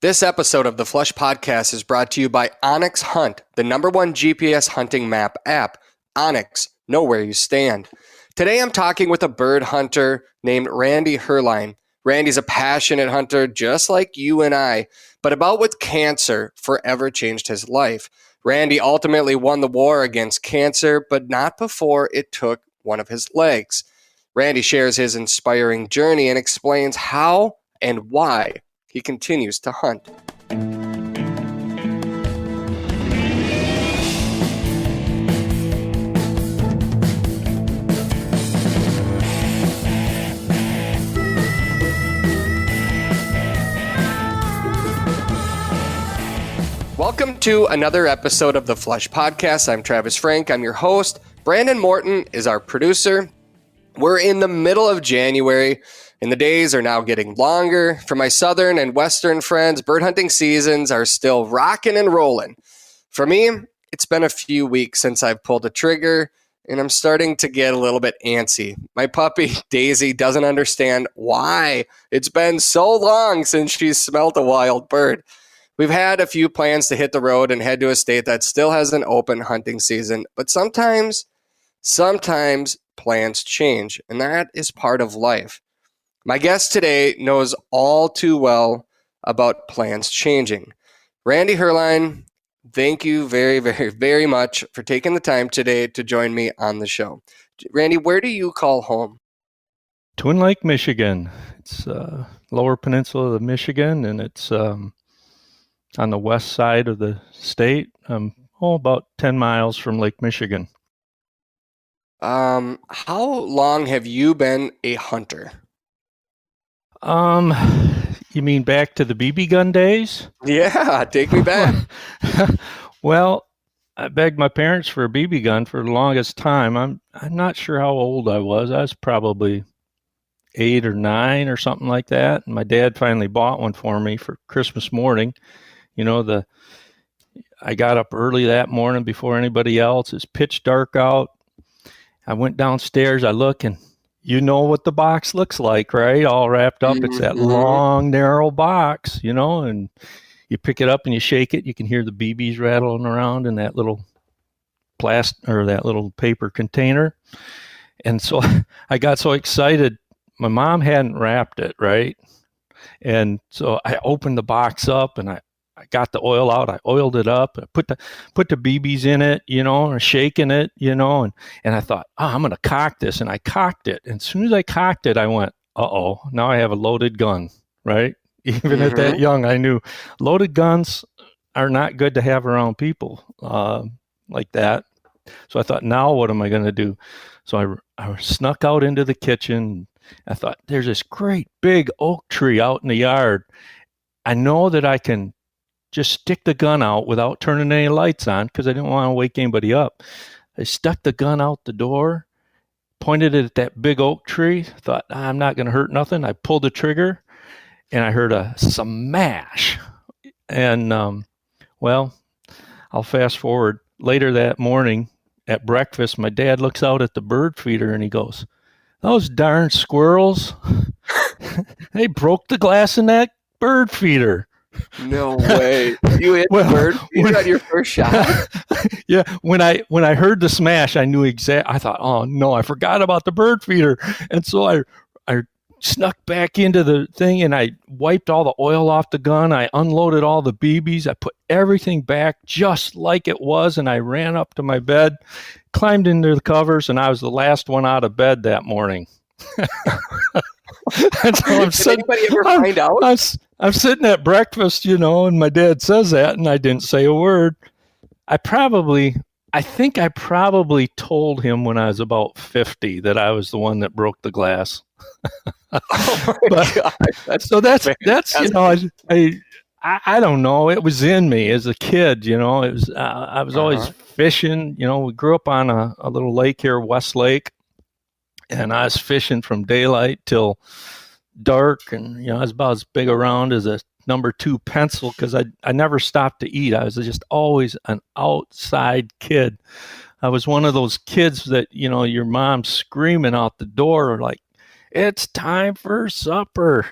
This episode of the Flush Podcast is brought to you by Onyx Hunt, the #1 GPS hunting map app. Onyx, know where you stand. Today I'm talking with a bird hunter named Randy Herlein. Randy's a passionate hunter just like you and I, but about with cancer forever changed his life. Randy ultimately won the war against cancer, but not before it took one of his legs. Randy shares his inspiring journey and explains how and why he continues to hunt. Welcome to another episode of the Flush Podcast. I'm Travis Frank. I'm your host. Brandon Morton is our producer. We're in the middle of January, and the days are now getting longer. For my southern and western friends, bird hunting seasons are still rocking and rolling. For me, it's been a few weeks since I've pulled a trigger, and I'm starting to get a little bit antsy. My puppy, Daisy, doesn't understand why it's been so long since she's smelt a wild bird. We've had a few plans to hit the road and head to a state that still has an open hunting season, but sometimes plans change, and that is part of life. My guest today knows all too well about plans changing. Randy Herlein, thank you very, very, very much for taking the time today to join me on the show. Randy, where do you call home? Twin Lake, Michigan. It's lower peninsula of Michigan, and it's on the west side of the state. About 10 miles from Lake Michigan. How long have you been a hunter? You mean back to the BB gun days? Yeah, take me back. Well, I begged my parents for a BB gun for the longest time. I'm not sure how old I was. I was probably 8 or 9 or something like that. And my dad finally bought one for me for Christmas morning. You know, I got up early that morning before anybody else. It's pitch dark out. I went downstairs. I look, and you know what the box looks like, right? All wrapped up. It's that long, narrow box, and you pick it up and you shake it. You can hear the BBs rattling around in that little that little paper container. And so I got so excited. My mom hadn't wrapped it, right? And so I opened the box up and I got the oil out. I oiled it up. I put the BBs in it, and shaking it, and I thought, I'm going to cock this. And I cocked it. And as soon as I cocked it, I went, uh-oh, now I have a loaded gun, right? Even at that young, I knew loaded guns are not good to have around people like that. So I thought, now what am I going to do? So I snuck out into the kitchen. I thought, there's this great big oak tree out in the yard. I know that I can just stick the gun out without turning any lights on because I didn't want to wake anybody up. I stuck the gun out the door, pointed it at that big oak tree, thought, I'm not going to hurt nothing. I pulled the trigger, and I heard a smash. And, I'll fast forward. Later that morning at breakfast, my dad looks out at the bird feeder, and he goes, those darn squirrels, they broke the glass in that bird feeder. No way. You hit the bird feeder on your first shot? Yeah. When I heard the smash, I knew I thought, oh no, I forgot about the bird feeder. And so I snuck back into the thing and I wiped all the oil off the gun. I unloaded all the BBs. I put everything back just like it was. And I ran up to my bed, climbed into the covers, and I was the last one out of bed that morning. And so Did anybody ever find out? I'm sitting at breakfast, and my dad says that, and I didn't say a word. I think I probably told him when I was about 50 that I was the one that broke the glass. Oh my God. So that's I don't know. It was in me as a kid, It was I was always fishing. We grew up on a little lake here, West Lake. And I was fishing from daylight till dark, and I was about as big around as a number 2 pencil because I never stopped to eat. I was just always an outside kid. I was one of those kids that your mom's screaming out the door like, "It's time for supper,"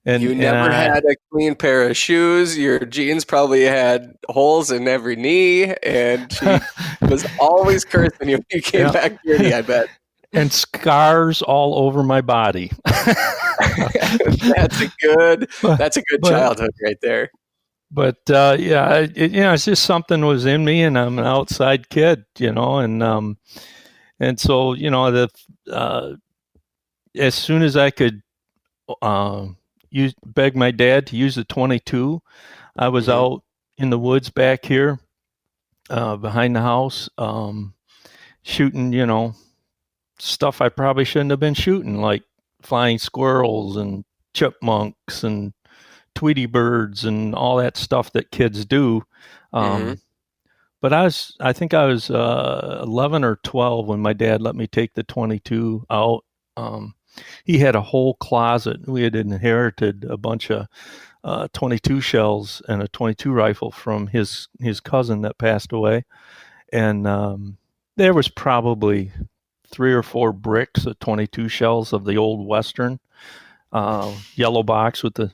You and never had a clean pair of shoes. Your jeans probably had holes in every knee, and she was always cursing you when you came yeah, back dirty, I bet. and scars all over my body. That's a good but that's a good but childhood right there. yeah, it's just something was in me, and I'm an outside kid, and so the uh, as soon as I could beg my dad to use the 22, I was Mhm. out in the woods back here behind the house, shooting, stuff I probably shouldn't have been shooting, like flying squirrels and chipmunks and Tweety birds and all that stuff that kids do. Mhm. Um, but I think I was 11 or 12 when my dad let me take the 22 out. Um, he had a whole closet. We had inherited a bunch of 22 shells and a 22 rifle from his cousin that passed away, and there was probably 3 or 4 bricks of 22 shells of the old Western yellow box with the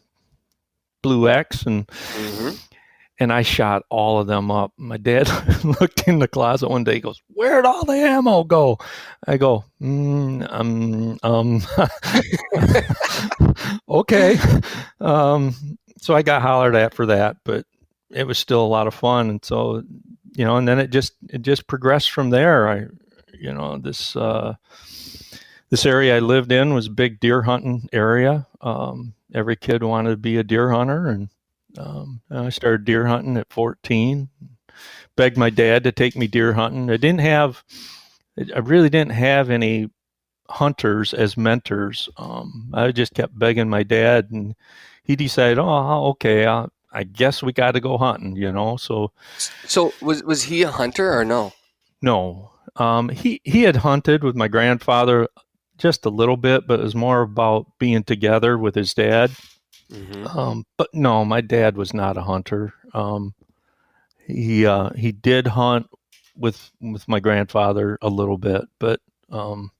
blue X, Mhm. and I shot all of them up. My dad looked in the closet one day. He goes, "Where'd all the ammo go?" I go, okay. Um, so I got hollered at for that, but it was still a lot of fun. And so, and then it just progressed from there. This area I lived in was a big deer hunting area. Every kid wanted to be a deer hunter, and I started deer hunting at 14. Begged my dad to take me deer hunting. I really didn't have any hunters as mentors. I just kept begging my dad, and he decided, oh, okay, I guess we got to go hunting, So So was he a hunter or no? no, he had hunted with my grandfather just a little bit, but it was more about being together with his dad. Mhm. But no, my dad was not a hunter. He did hunt with my grandfather a little bit, but um,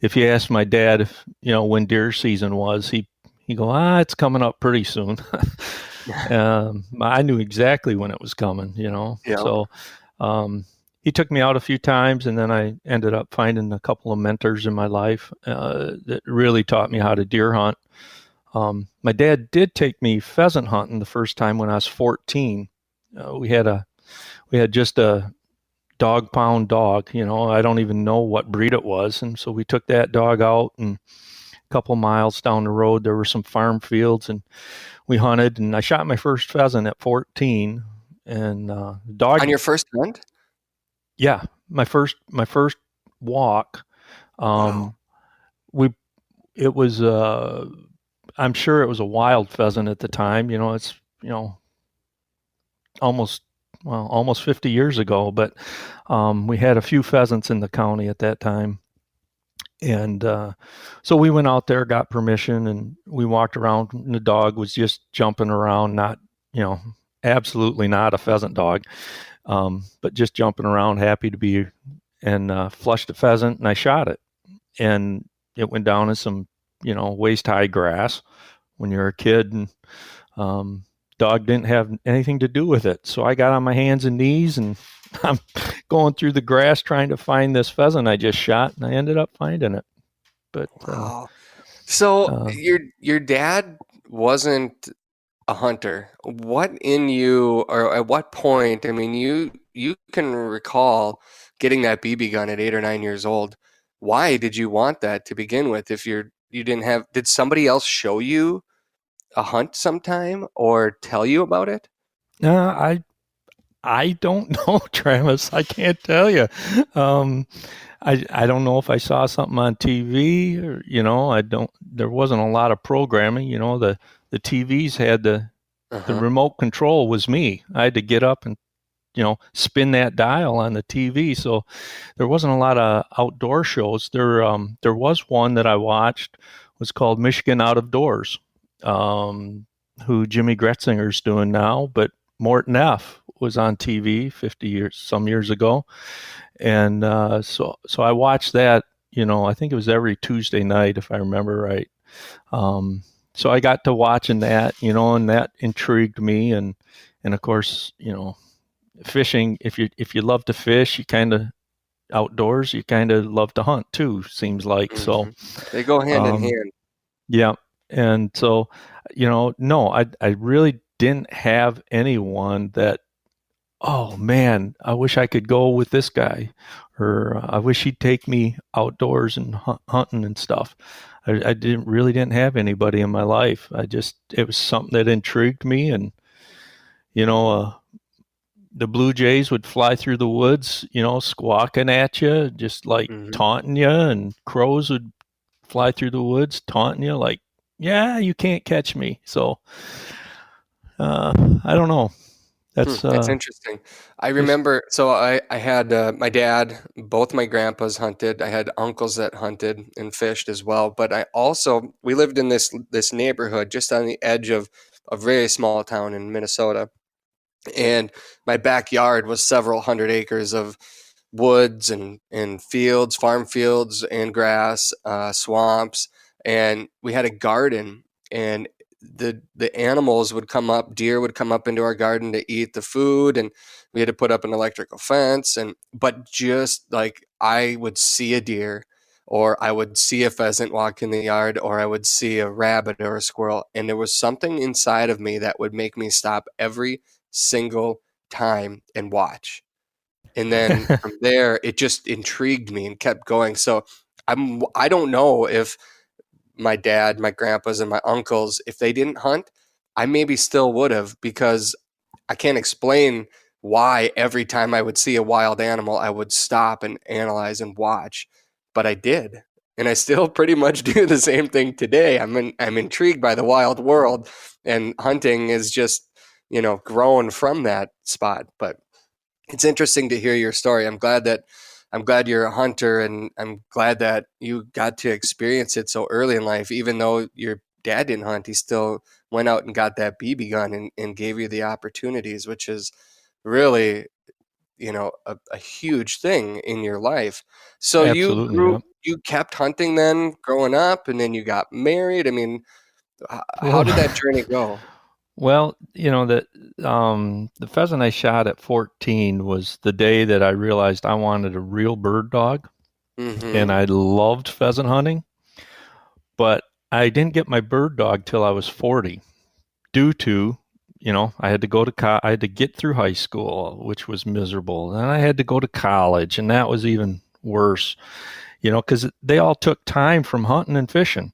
if you ask my dad if when deer season was, he go, it's coming up pretty soon. I knew exactly when it was coming, Yeah. So he took me out a few times, and then I ended up finding a couple of mentors in my life that really taught me how to deer hunt. My dad did take me pheasant hunting the first time when I was 14. We had just a dog pound dog. I don't even know what breed it was, and so we took that dog out, and a couple miles down the road there were some farm fields, and we hunted, and I shot my first pheasant at 14. And On dog, your first hunt? yeah, my first walk. Wow. Um, we it was I'm sure it was a wild pheasant at the time. It's almost almost 50 years ago, but we had a few pheasants in the county at that time. And so we went out there, got permission, and we walked around. And the dog was just jumping around, not, absolutely not a pheasant dog, but just jumping around, happy to be, and flushed a pheasant, and I shot it. And it went down in some, waist high grass when you're a kid. And um, dog didn't have anything to do with it. So I got on my hands and knees, and I'm going through the grass trying to find this pheasant I just shot, and I ended up finding it. But Wow. So uh, your dad wasn't a hunter. What in you, or at what point? I mean, you can recall getting that BB gun at 8 or 9 years old. Why did you want that to begin with? If you didn't have, did somebody else show you a hunt sometime or tell you about it? I don't know, Travis. I can't tell you. Um, I don't know if I saw something on TV, or I don't. There wasn't a lot of programming. The TVs had the Uh-huh. remote control was me. I had to get up and spin that dial on the TV. So there wasn't a lot of outdoor shows. There was one that I watched, was called Michigan Out of Doors, um, who Jimmy Gretzinger's doing now, but Morton F was on TV some years ago, and so I watched that. I think it was every Tuesday night, if I remember right. Um, so I got to watching that, and that intrigued me. And of course, fishing, if you love to fish, you kind of outdoors, you kind of love to hunt too, seems like. So, Hmm. They go hand in um, hand. yeah. And so, no, I really didn't have anyone that, oh man, I wish I could go with this guy, or I wish he'd take me outdoors and hunting and stuff. I didn't have anybody in my life. It was something that intrigued me. And, you know, uh, the blue jays would fly through the woods, squawking at you, just like Hmm. taunting you, and crows would fly through the woods taunting you, like, yeah, you can't catch me. So, I don't know. That's That's interesting. I just remember, so I had my dad, both my grandpas hunted. I had uncles that hunted and fished as well. But we lived in this neighborhood just on the edge of a very small town in Minnesota. And my backyard was several hundred acres of woods and fields, farm fields and grass, swamps, and we had a garden. And the animals would come up, deer would come up into our garden to eat the food, and we had to put up an electrical fence. And but just like I would see a deer, or I would see a pheasant walk in the yard, or I would see a rabbit or a squirrel, and there was something inside of me that would make me stop every single time and watch. And then from there, it just intrigued me and kept going. So I don't know if my dad, my grandpas, and my uncles, if they didn't hunt, I maybe still would have, because I can't explain why every time I would see a wild animal, I would stop and analyze and watch. But I did. And I still pretty much do the same thing today. I'm intrigued by the wild world, and hunting is just, grown from that spot. But it's interesting to hear your story. I'm glad you're a hunter, and I'm glad that you got to experience it so early in life. Even though your dad didn't hunt, he still went out and got that BB gun and gave you the opportunities, which is really, a huge thing in your life. So absolutely. Yeah. you kept hunting then growing up, and then you got married. I mean, how Well, did that journey go? well, the pheasant I shot at 14 was the day that I realized I wanted a real bird dog, and Mm-hmm. I loved pheasant hunting, but I didn't get my bird dog till I was 40 due to, I had to I had to get through high school, which was miserable. Then I had to go to college, and that was even worse, because they all took time from hunting and fishing.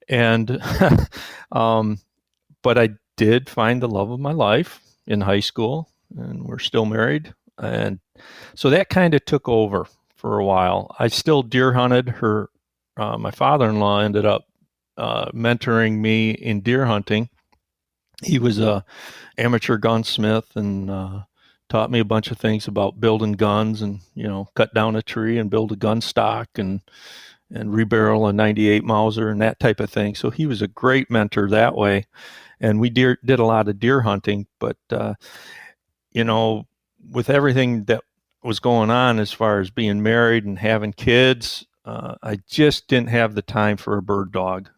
And um, but I did find the love of my life in high school, and we're still married. And so that kind of took over for a while. I still deer hunted. My father-in-law ended up mentoring me in deer hunting. He was a amateur gunsmith, and taught me a bunch of things about building guns, and cut down a tree and build a gun stock, and rebarrel a 98 Mauser and that type of thing. So he was a great mentor that way. And we did a lot of deer hunting. But you know, with everything that was going on as far as being married and having kids, I just didn't have the time for a bird dog,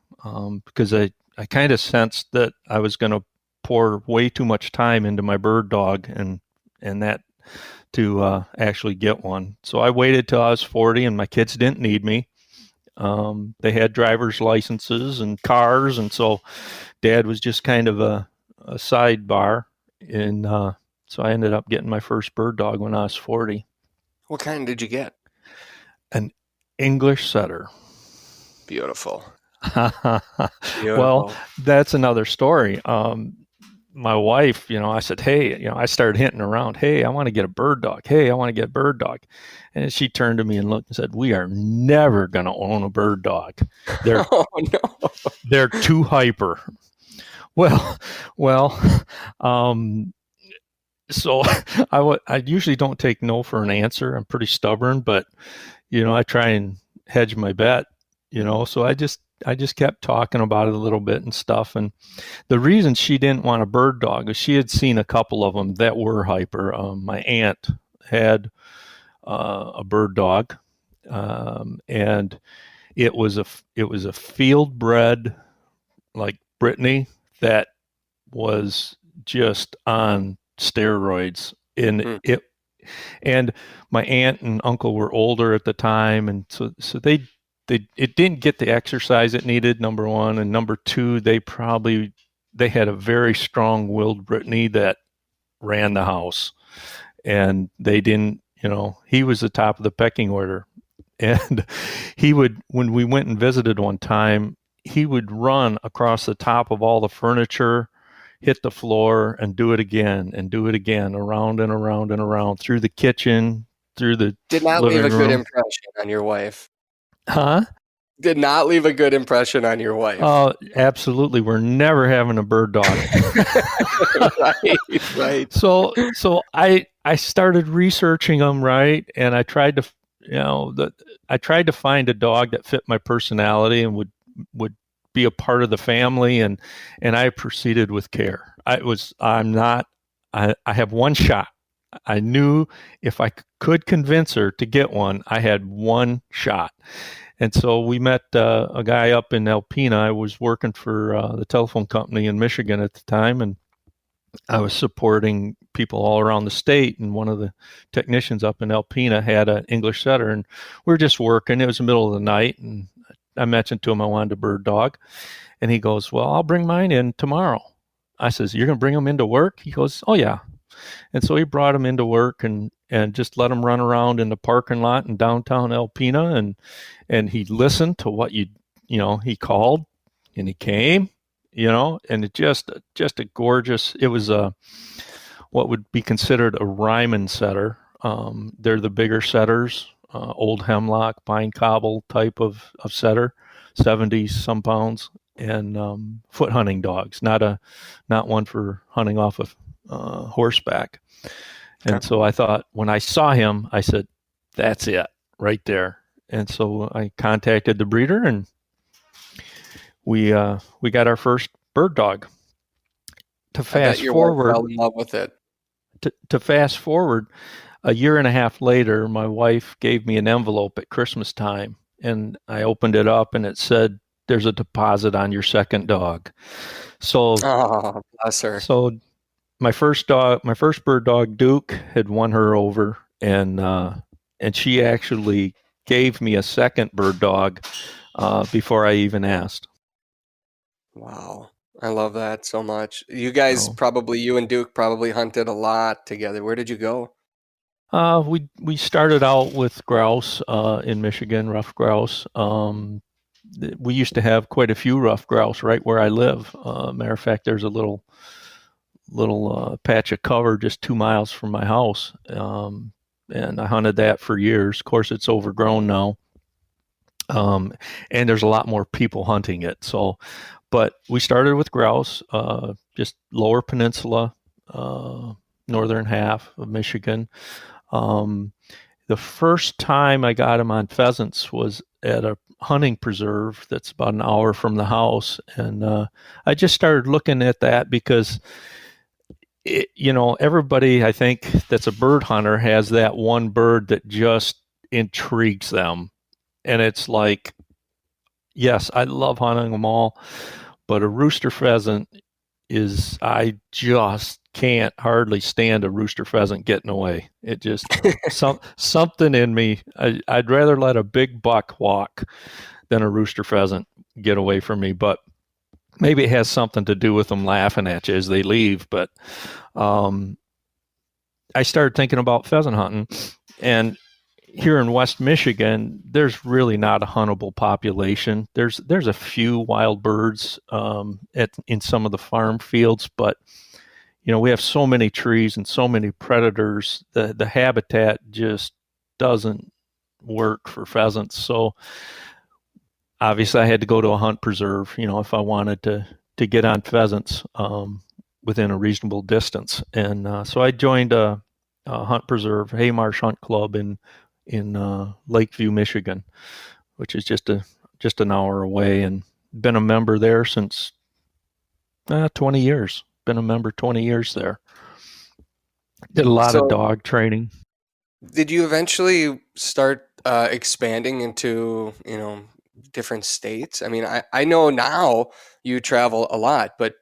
because I kind of sensed that I was going to pour way too much time into my bird dog, and that to actually get one. So I waited till I was 40, and my kids didn't need me. They had driver's licenses and cars, and so Dad was just kind of a sidebar. And so I ended up getting my first bird dog when I was 40, What kind did you get? an English setter. Beautiful. Well, Beautiful. that's another story. My wife, I said, hey, I started hinting around, hey, I want to get a bird dog. Hey, I want to get a bird dog. And she turned to me and looked and said, we are never going to own a bird dog. They're Oh no. they're too hyper. Well, well, um, so I usually don't take no for an answer. I'm pretty stubborn, but I try and hedge my bet. So I just kept talking about it a little bit and stuff. And the reason she didn't want a bird dog is she had seen a couple of them that were hyper. My aunt had a bird dog, and it was a field bred, like Brittany that was just on steroids. And my aunt and uncle were older at the time, and so they it didn't get the exercise it needed, number one, and number two, they had a very strong-willed Brittany that ran the house, and they didn't, he was the top of the pecking order. And when we went and visited one time, he would run across the top of all the furniture, hit the floor, and do it again, around and around and around, through the kitchen, through the Did not leave living a good room. impression on your wife. Huh? Did not leave a good impression on your wife. Oh, absolutely. We're never having a bird dog. Right. So I started researching them, right? And I tried to find a dog that fit my personality and would be a part of the family, and I proceeded with Care. I have one shot. I knew if I could convince her to get one, I had one shot. And so we met a guy up in Alpena. I was working for the telephone company in Michigan at the time, and I was supporting people all around the state. And one of the technicians up in Alpena had an English setter, and we were just working. It was the middle of the night, and I mentioned to him I wanted a bird dog. And he goes, "Well, I'll bring mine in tomorrow." I says, "You're going to bring him into work?" He goes, "Oh, yeah." And so he brought him into work and just let him run around in the parking lot in downtown Alpena, and he listened to what he called, and he came, and it just a gorgeous. It was what would be considered a Ryman setter. They're the bigger setters, old hemlock, pine cobble type of setter, 70 some pounds, and foot hunting dogs, not one for hunting off of horseback. And so I thought, when I saw him, I said, that's it right there. And so I contacted the breeder, and we got our first bird dog. To fast forward, fell in love with it. To fast forward, a year and a half later, my wife gave me an envelope at Christmas time, and I opened it up, and it said, "There's a deposit on your second dog." So, oh, bless her. So my first bird dog, Duke, had won her over, and she actually gave me a second bird dog before I even asked. Wow. I love that so much. You guys you and Duke probably hunted a lot together. Where did you go? We started out with grouse in Michigan, rough grouse. We used to have quite a few rough grouse right where I live. Matter of fact, there's a little patch of cover just 2 miles from my house, and I hunted that for years. Of course, it's overgrown now, and there's a lot more people hunting it. So, but we started with grouse, just lower peninsula, northern half of Michigan. The first time I got them on pheasants was at a hunting preserve that's about an hour from the house, and I just started looking at that because everybody, I think, that's a bird hunter has that one bird that just intrigues them. And it's like, yes, I love hunting them all, but a rooster pheasant I just can't hardly stand a rooster pheasant getting away. It just, something in me, I'd rather let a big buck walk than a rooster pheasant get away from me. But maybe it has something to do with them laughing at you as they leave. But I started thinking about pheasant hunting, and here in West Michigan, there's really not a huntable population. There's a few wild birds in some of the farm fields, but we have so many trees and so many predators. The habitat just doesn't work for pheasants. So obviously, I had to go to a hunt preserve, if I wanted to get on pheasants within a reasonable distance. And so I joined a hunt preserve, Haymarsh Hunt Club in Lakeview, Michigan, which is just an hour away, and been a member there since 20 years. Been a member 20 years there. Did a lot of dog training. Did you eventually start expanding into, different states? I mean, I know now you travel a lot, but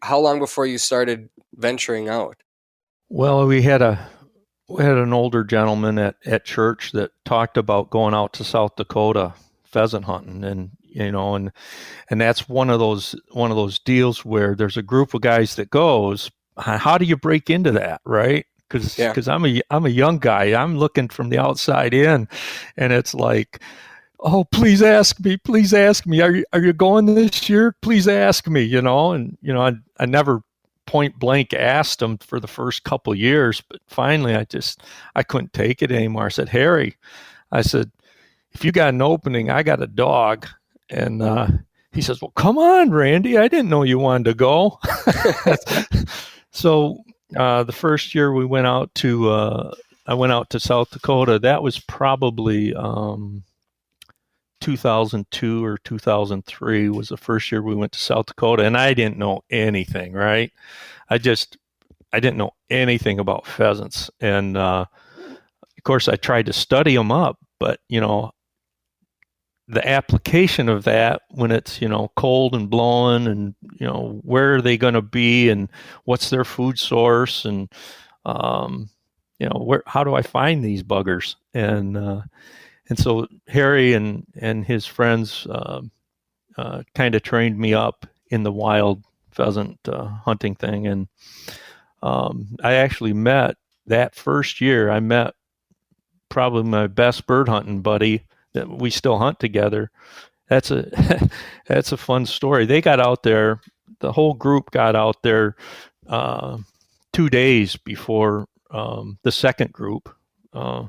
how long before you started venturing out? Well, we had an older gentleman at church that talked about going out to South Dakota pheasant hunting, and and that's one of those deals where there's a group of guys that goes. How do you break into that, right? Because I'm a young guy. I'm looking from the outside in, and it's like, oh, please ask me. Please ask me. Are you going this year? Please ask me. And I never point blank asked him for the first couple years, but finally I couldn't take it anymore. I said, Harry, I said, if you got an opening, I got a dog. And he says, well, come on, Randy. I didn't know you wanted to go. So the first year I went out to South Dakota. That was probably 2002 or 2003 was the first year we went to South Dakota, and I didn't know anything, right? I didn't know anything about pheasants. And of course I tried to study them up, but the application of that when it's, cold and blowing, and, where are they going to be, and what's their food source, and, how do I find these buggers? And so Harry and his friends kind of trained me up in the wild pheasant hunting thing. And I actually that first year, I met probably my best bird hunting buddy that we still hunt together. That's a fun story. They got out there, the whole group got out there 2 days before the second group,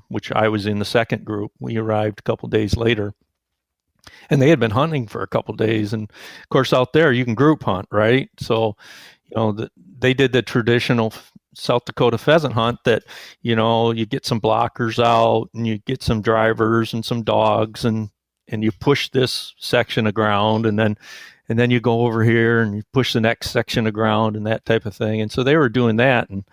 which I was in the second group. We arrived a couple days later, and they had been hunting for a couple days. And of course, out there you can group hunt, right? So, they did the traditional South Dakota pheasant hunt that, you get some blockers out, and you get some drivers and some dogs, and you push this section of ground, and then you go over here and you push the next section of ground, and that type of thing. And so they were doing that. And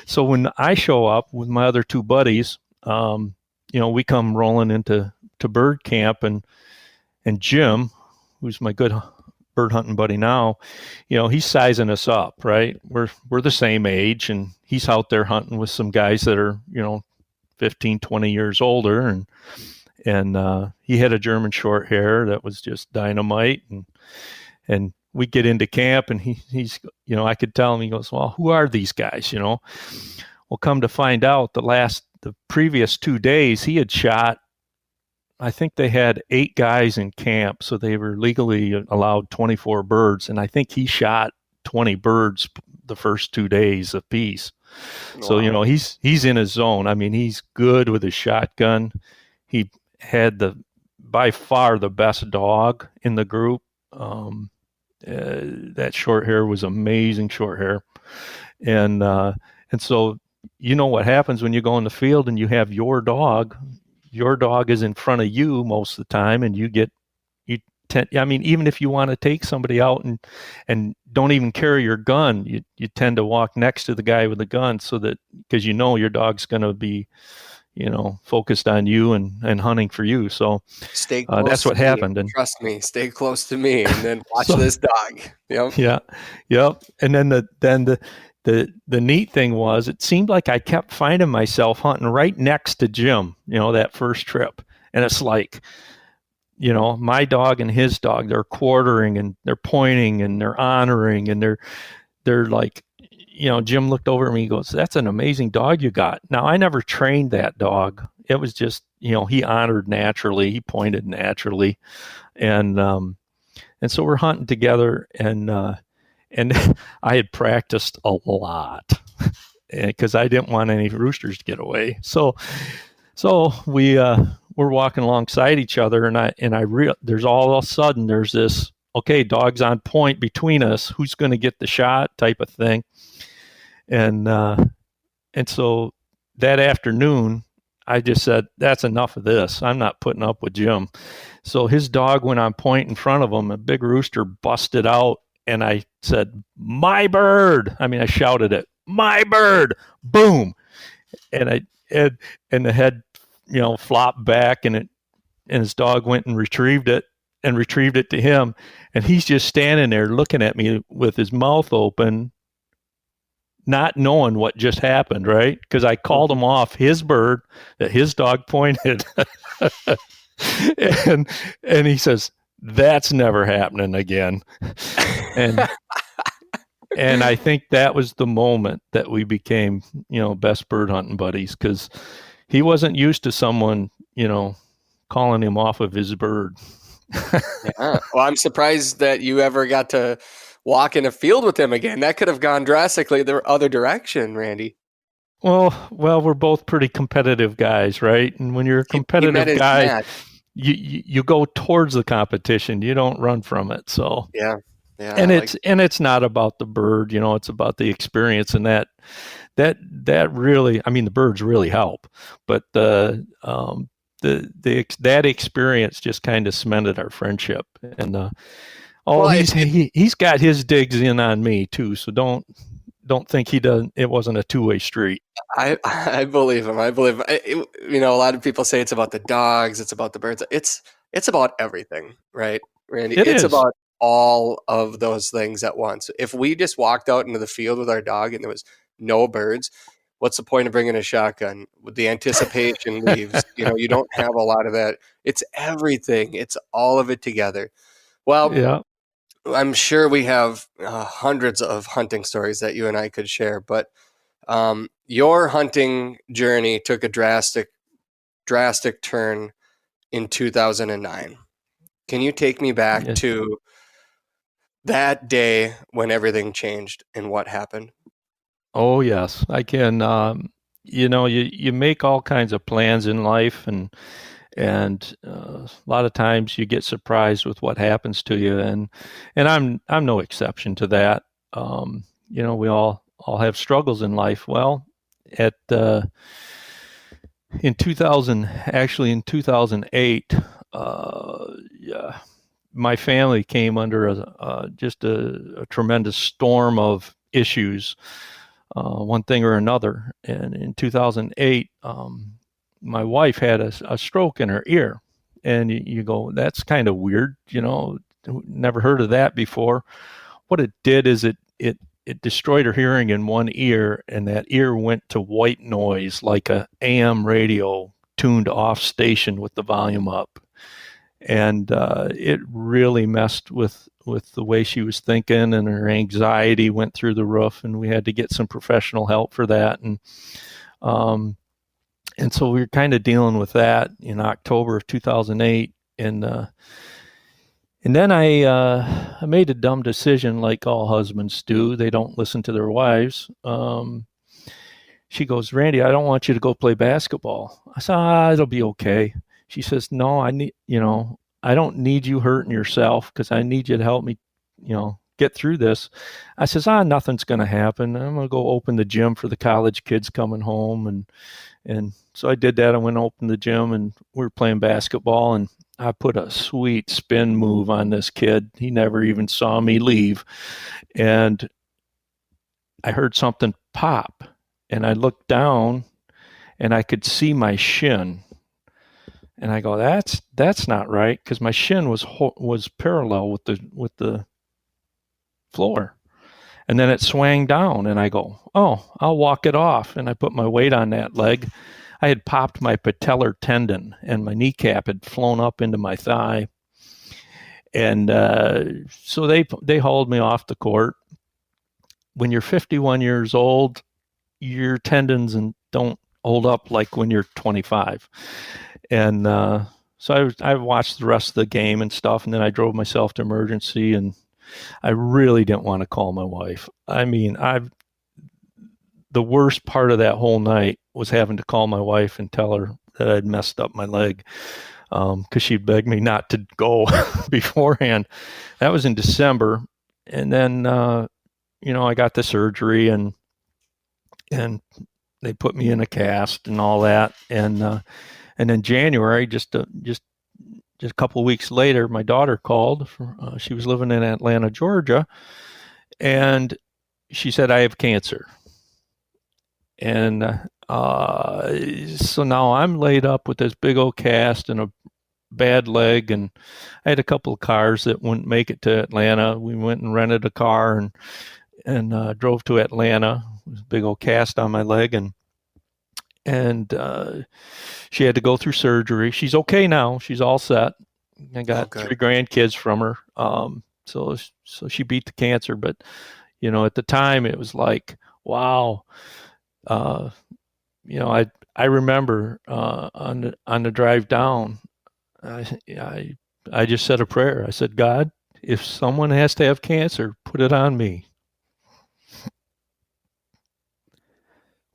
so when I show up with my other two buddies, we come rolling into bird camp, and Jim, who's my good bird hunting buddy now, he's sizing us up, right? We're the same age, and he's out there hunting with some guys that are, 15, 20 years older, and he had a German short hair that was just dynamite, and we get into camp, and he's, I could tell him, he goes, well, who are these guys? Well, come to find out, the previous 2 days he had shot, I think they had 8 guys in camp, so they were legally allowed 24 birds, and I think he shot 20 birds the first 2 days apiece. Wow. So, he's in his zone. I mean, he's good with his shotgun. He had by far the best dog in the group. That short hair was amazing short hair. And so, what happens when you go in the field and you have your dog is in front of you most of the time, and even if you want to take somebody out and don't even carry your gun, you tend to walk next to the guy with the gun, so that, because your dog's going to be, focused on you and hunting for you. So stay close that's what happened. And trust me, stay close to me, and then watch this dog. Yep. Yeah. Yep. And then the neat thing was, it seemed like I kept finding myself hunting right next to Jim, that first trip. And it's like, my dog and his dog, they're quartering, and they're pointing, and they're honoring, and they're like, Jim looked over at me, he goes, that's an amazing dog you got. Now, I never trained that dog. It was just, he honored naturally, he pointed naturally. And so we're hunting together, and I had practiced a lot because I didn't want any roosters to get away. So we're walking alongside each other, and there's all of a sudden there's this, okay, dog's on point between us, who's going to get the shot type of thing. And so that afternoon, I just said, that's enough of this. I'm not putting up with Jim. So his dog went on point in front of him. A big rooster busted out, and I said, my bird. I mean, I shouted it, my bird, boom. And the head, flopped back, and his dog went and retrieved it to him. And he's just standing there looking at me with his mouth open, not knowing what just happened, right? Because I called him off his bird that his dog pointed. and he says, "That's never happening again." And I think that was the moment that we became, best bird hunting buddies, because he wasn't used to someone, calling him off of his bird. Yeah. Well, I'm surprised that you ever got to walk in a field with him again. That could have gone drastically the other direction, Randy. Well, we're both pretty competitive guys, right? And when you're a competitive guy, you go towards the competition. You don't run from it. So yeah. And it's not about the bird, it's about the experience, and that really, I mean, the birds really help, but that experience just kind of cemented our friendship. And he's got his digs in on me too, so don't think he doesn't. It wasn't a two-way street. I believe him. A lot of people say it's about the dogs, it's about the birds. It's about everything, right, Randy? It's about all of those things at once. If we just walked out into the field with our dog and there was no birds, what's the point of bringing a shotgun? The anticipation leaves. You don't have a lot of that. It's everything. It's all of it together. Well, yeah. I'm sure we have hundreds of hunting stories that you and I could share, but your hunting journey took a drastic turn in 2009. Can you take me back to that day when everything changed and what happened? Oh, yes, I can. You make all kinds of plans in life, and a lot of times you get surprised with what happens to you, and I'm no exception to that. We all have struggles in life. Well, in 2008, my family came under just a tremendous storm of issues, one thing or another. And in 2008, my wife had a stroke in her ear. And you go, that's kind of weird, never heard of that before. What it did is it destroyed her hearing in one ear, and that ear went to white noise, like a AM radio tuned off station with the volume up. And it really messed with the way she was thinking, and her anxiety went through the roof, and we had to get some professional help for that. And so we were kind of dealing with that in October of 2008. And then I made a dumb decision, like all husbands do. They don't listen to their wives. She goes, "Randy, I don't want you to go play basketball." I said, "It'll be okay." She says, "No, I don't need you hurting yourself, because I need you to help me, get through this." I says, "Nothing's going to happen. I'm going to go open the gym for the college kids coming home." And so I did that. I went and opened the gym, and we were playing basketball, and I put a sweet spin move on this kid. He never even saw me leave. And I heard something pop, and I looked down, and I could see my shin. And I go, that's not right, because my shin was parallel with the floor. And then it swang down, and I go, "Oh, I'll walk it off." And I put my weight on that leg. I had popped my patellar tendon, and my kneecap had flown up into my thigh. And so they hauled me off the court. When you're 51 years old, your tendons don't hold up like when you're 25. And so I watched the rest of the game and stuff, and then I drove myself to emergency, and I really didn't want to call my wife. I mean, the worst part of that whole night was having to call my wife and tell her that I'd messed up my leg, because she begged me not to go beforehand. That was in December. And then, I got the surgery, and they put me in a cast and all that. And then January, just a couple of weeks later, my daughter called. She was living in Atlanta, Georgia, and she said, "I have cancer." And so now I'm laid up with this big old cast and bad leg, and I had a couple of cars that wouldn't make it to Atlanta. We went and rented a car and drove to Atlanta. It was a big old cast on my leg, and she had to go through surgery. She's okay now. She's all set. I got 3 grandkids from her. So she beat the cancer. But, at the time it was like, wow. I remember on the drive down, I just said a prayer. I said, God, if someone has to have cancer, put it on me.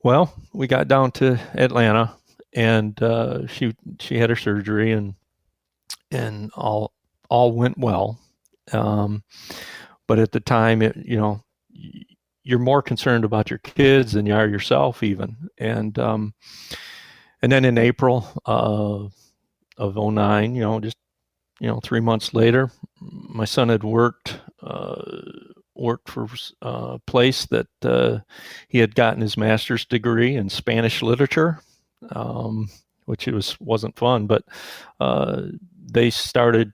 Well, we got down to Atlanta, and she had her surgery, and all went well. But at the time, you're more concerned about your kids than you are yourself, even. And then in April of 2009, just 3 months later, my son had worked for a place that he had gotten his master's degree in Spanish literature, which wasn't fun, but they started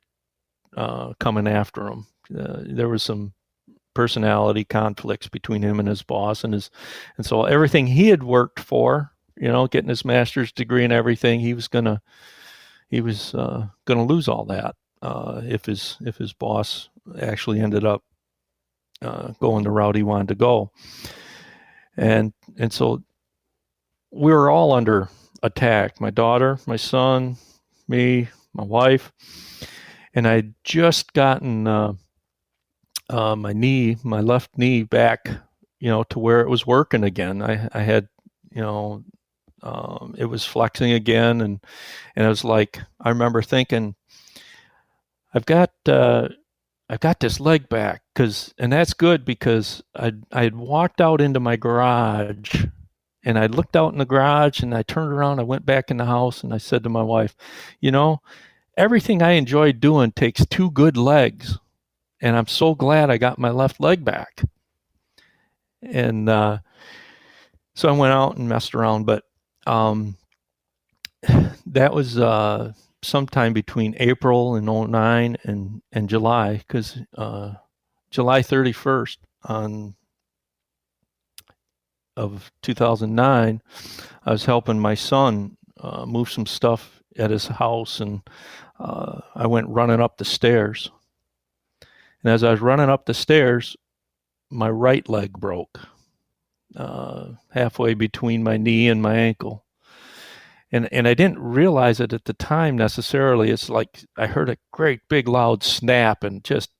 coming after him. There was some personality conflicts between him and his boss, and so everything he had worked for, getting his master's degree and everything, he was gonna lose all that if his boss actually ended up going the route he wanted to go. And so we were all under attack. My daughter, my son, me, my wife, and I'd just gotten my left knee back, to where it was working again. I had, it was flexing again, and it was like, I remember thinking, I've got this leg back, and that's good, because I'd walked out into my garage, and I looked out in the garage, and I turned around, I went back in the house, and I said to my wife, everything I enjoy doing takes 2 good legs, and I'm so glad I got my left leg back. And so I went out and messed around, but that was sometime between April in 2009 and July, because July 31st of 2009, I was helping my son move some stuff at his house, and I went running up the stairs. And as I was running up the stairs, my right leg broke halfway between my knee and my ankle. And I didn't realize it at the time necessarily. It's like I heard a great big loud snap, and just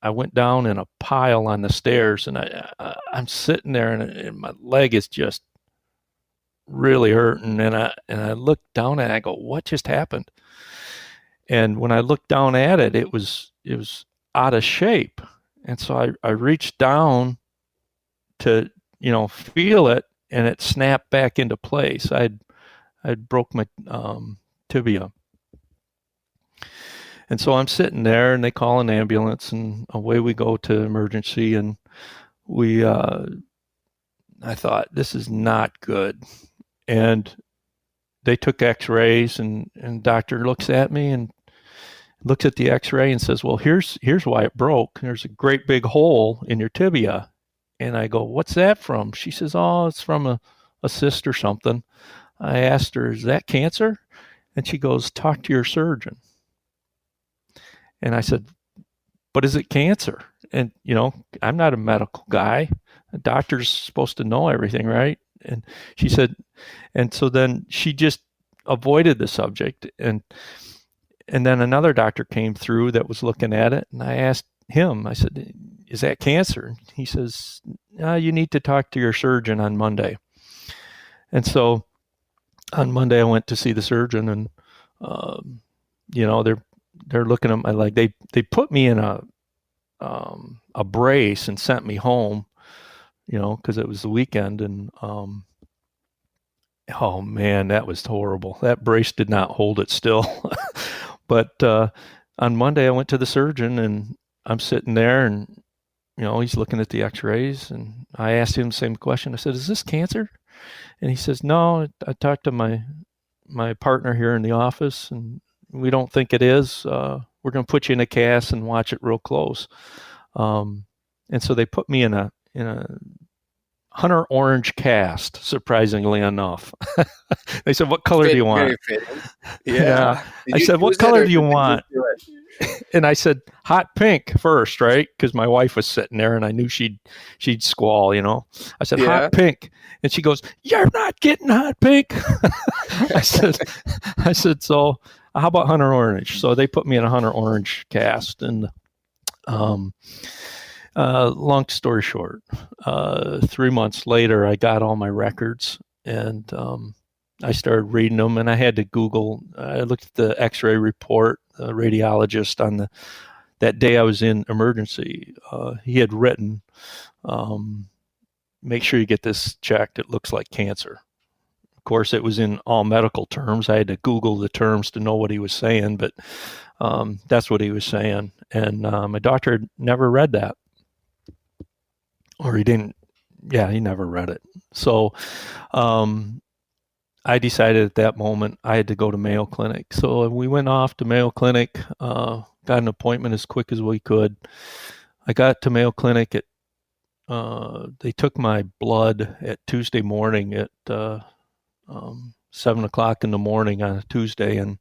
I went down in a pile on the stairs, and I'm sitting there, and my leg is just really hurting. And I looked down and I go, what just happened? And when I looked down at it, it was out of shape. And so I reached down to, feel it, and it snapped back into place. I'd broke my tibia. And so I'm sitting there, and they call an ambulance, and away we go to emergency. And I thought, this is not good. And they took x-rays, and the doctor looks at me and looks at the x-ray and says, well, here's why it broke. There's a great big hole in your tibia. And I go, what's that from? She says, oh, it's from a cyst or something. I asked her, is that cancer? And she goes, talk to your surgeon. And I said, but is it cancer? And, I'm not a medical guy. A doctor's supposed to know everything, right? And she said, and so then she just avoided the subject. And then another doctor came through that was looking at it, and I asked him, I said, is that cancer? He says, no, you need to talk to your surgeon on Monday. And so on Monday I went to see the surgeon, and they're looking at my leg. They put me in a brace and sent me home, because it was the weekend. And oh man, that was horrible. That brace did not hold it still. But on Monday I went to the surgeon, and I'm sitting there, and he's looking at the x-rays, and I asked him the same question. I said, is this cancer? And he says, no. I talked to my partner here in the office, and we don't think it is. We're going to put you in a cast and watch it real close. And so they put me in a hunter orange cast, surprisingly enough. They said, "What color do you want?" Very fitting. Yeah. Yeah. Did I you said, "What choose it color or do you did they want?" just do it? And I said, "Hot pink first, right?" Because my wife was sitting there, and I knew she'd squall, you know. I said, "Hot Yeah. pink," and she goes, "You're not getting hot pink." I said, "So how about hunter orange?" So they put me in a hunter orange cast, and um, long story short, 3 months later, I got all my records, and I started reading them, and I had to Google. I looked at the X-ray report. The radiologist on that day I was in emergency, he had written, "Make sure you get this checked. It looks like cancer." Of course, it was in all medical terms. I had to Google the terms to know what he was saying, but that's what he was saying. And my doctor had never read that, or he didn't. Yeah, he never read it. So um, I decided at that moment I had to go to Mayo Clinic. So we went off to Mayo Clinic, got an appointment as quick as we could. I got to Mayo Clinic at they took my blood at Tuesday morning at 7 o'clock in the morning on a Tuesday, and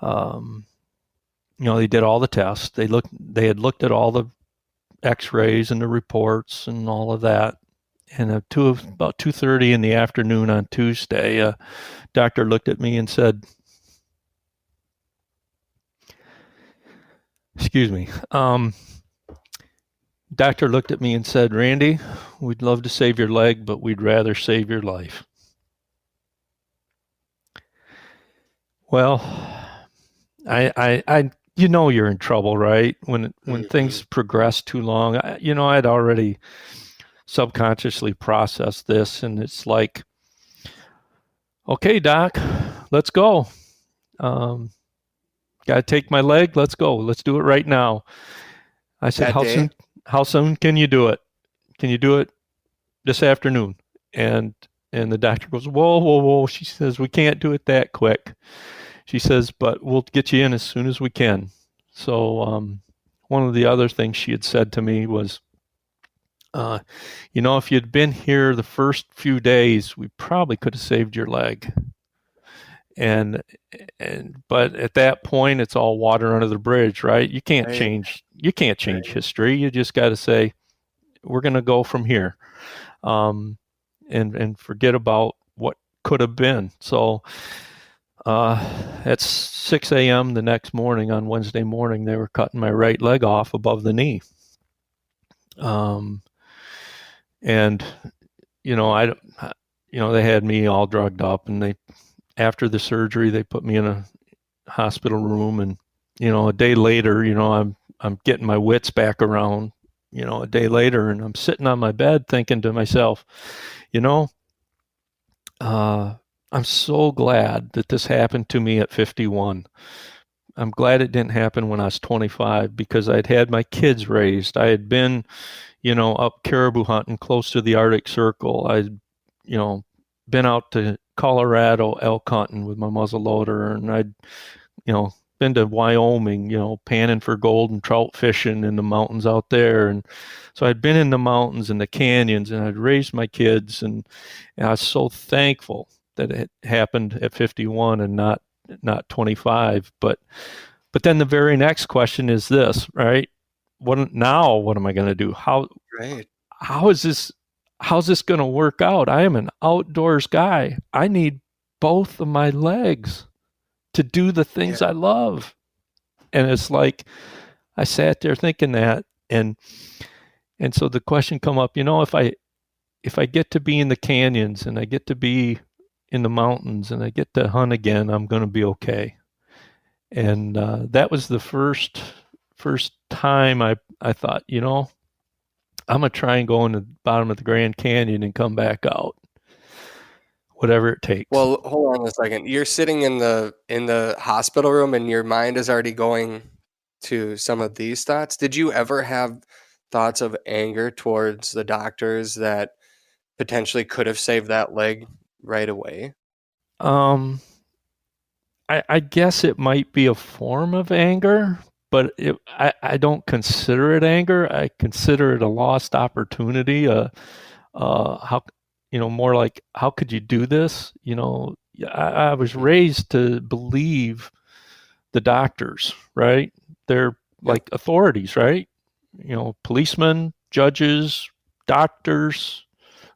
um, they did all the tests. They had looked at all the X-rays and the reports and all of that. And about 2:30 in the afternoon on Tuesday, doctor looked at me and said, "Excuse me." Doctor looked at me and said, "Randy, we'd love to save your leg, but we'd rather save your life." Well, I you're in trouble, right? When things progress too long, I'd already subconsciously processed this, and it's like, "Okay, doc, let's go. Um, Got to take my leg. Let's go. Let's do it right now." I said, That "How day? soon? How soon can you do it? Can you do it this afternoon?" And and the doctor goes, "Whoa, whoa, whoa." She says, "We can't do it that quick." She says, "But we'll get you in as soon as we can." So one of the other things she had said to me was, uh, if you'd been here the first few days, we probably could have saved your leg. And but at that point, it's all water under the bridge, right? Right. You can't change Right. history. You just got to say, we're going to go from here, um, and forget about what could have been. So at 6 a.m. the next morning on Wednesday morning, they were cutting my right leg off above the knee. And I, they had me all drugged up, and after the surgery, they put me in a hospital room, and a day later, I'm getting my wits back around, a day later, and I'm sitting on my bed thinking to myself, you know, I'm so glad that this happened to me at 51. I'm glad it didn't happen when I was 25, because I'd had my kids raised. I had been, up caribou hunting close to the Arctic Circle. I'd, been out to Colorado elk hunting with my muzzleloader, and I'd, been to Wyoming, panning for gold and trout fishing in the mountains out there. And so I'd been in the mountains and the canyons, and I'd raised my kids, and I was so thankful that it happened at 51 and not 25. But then the very next question is this, right? What am I going to do? Right. How is this how's this going to work out? I am an outdoors guy. I need both of my legs to do the Yeah. things I love. And it's like I sat there thinking that, and so the question come up, if I get to be in the canyons, and I get to be in the mountains, and I get to hunt again, I'm going to be okay. And that was the first time I thought, I'm gonna try and go in the bottom of the Grand Canyon and come back out, whatever it takes. Well, hold on a second. You're sitting in the hospital room and your mind is already going to some of these thoughts. Did you ever have thoughts of anger towards the doctors that potentially could have saved that leg right away? Um, I guess it might be a form of anger, but I don't consider it anger. I consider it a lost opportunity. How, more like, how could you do this? I was Mhm. raised to believe the doctors, right? They're Yep. like authorities, right? Policemen, judges, doctors,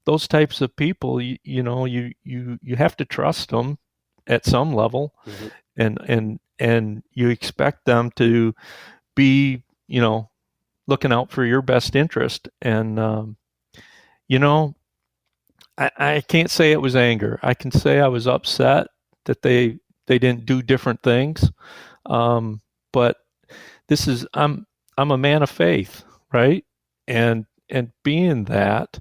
those types of people. You have to trust them at some level, Mhm. and you expect them to be, looking out for your best interest. And you know, I can't say it was anger. I can say I was upset that they didn't do different things. But this is I'm a man of faith, right? And being that,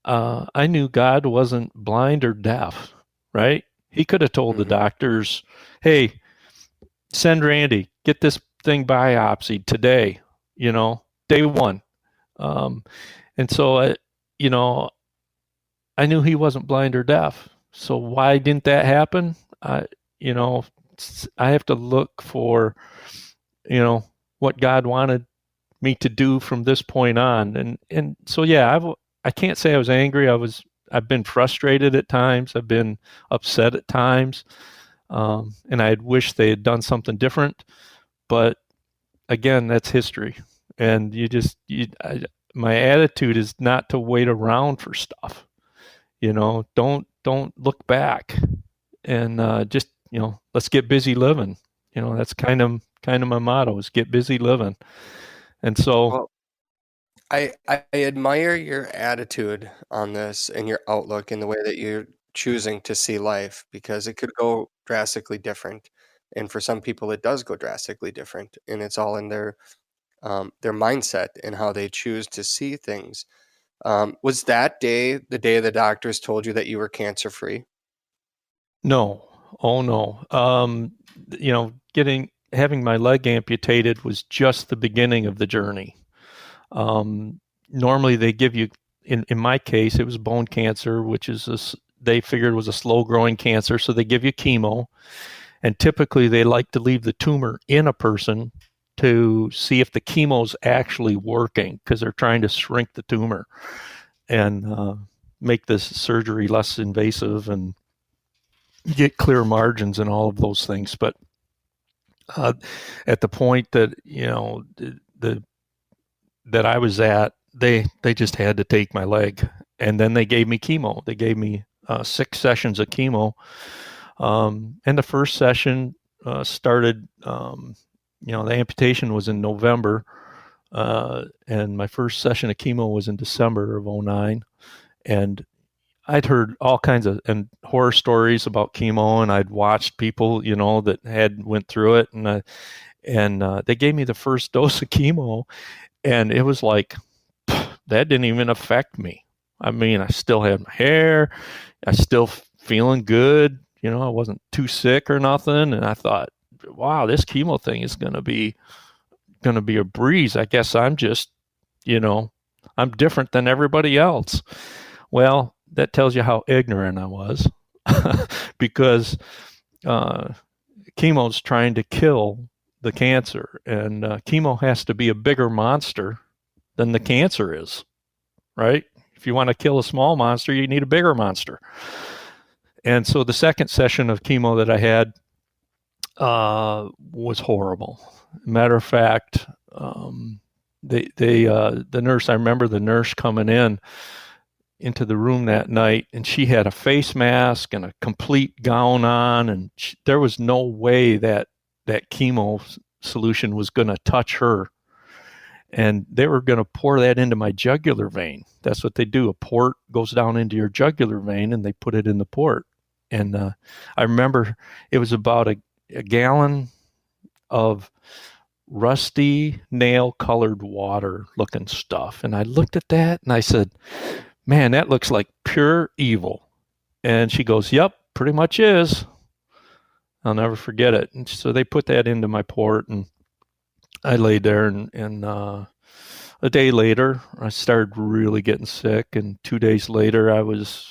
I knew God wasn't blind or deaf, right? He could have told the Mhm. doctors, "Hey, send Randy, get this thing biopsied today," day one. Um, and so you know, I knew he wasn't blind or deaf. So why didn't that happen? You know, I have to look for, what God wanted me to do from this point on. And so yeah, I can't say I was angry. I've been frustrated at times. I've been upset at times. And I had wished they had done something different. But again, that's history. And my attitude is not to wait around for stuff. Don't look back, and just, let's get busy living. That's kind of my motto, is get busy living. And so, Well, I admire your attitude on this and your outlook and the way that you're choosing to see life because it could go drastically different. And for some people, it does go drastically different, and it's all in their mindset and how they choose to see things. Was that day the day the doctors told you that you were cancer free? no, oh no, having my leg amputated was just the beginning of the journey. Normally, they give you, in my case, it was bone cancer, which they figured was a slow growing cancer, so they give you chemo. And typically, they like to leave the tumor in a person to see if the chemo's actually working, because they're trying to shrink the tumor and make this surgery less invasive and get clear margins and all of those things. But uh, at the point that that I was at, they just had to take my leg, and then they gave me chemo. They gave me 6 sessions of chemo, and the first session started. The amputation was in November, and my first session of chemo was in December of '09. And I'd heard all kinds of and horror stories about chemo, and I'd watched people, that had went through it, and they gave me the first dose of chemo, and it was like, that didn't even affect me. I mean, I still had my hair, I still feeling good. I wasn't too sick or nothing, and I thought, wow, this chemo thing is gonna be a breeze. I guess you know, I'm different than everybody else. Well, that tells you how ignorant I was, because uh, chemo's trying to kill the cancer, and chemo has to be a bigger monster than the cancer is, right? If you want to kill a small monster, you need a bigger monster. And so the second session of chemo that I had was horrible. Matter of fact, the nurse, I remember the nurse coming into the room that night, and she had a face mask and a complete gown on, and there was no way that chemo solution was going to touch her. And they were going to pour that into my jugular vein. That's what they do. A port goes down into your jugular vein, and they put it in the port. And I remember it was about a gallon of rusty nail colored water looking stuff. And I looked at that and I said, man, that looks like pure evil. And she goes, yep, pretty much is. I'll never forget it. And so they put that into my port, and I laid there, and a day later, I started really getting sick. And 2 days later, I was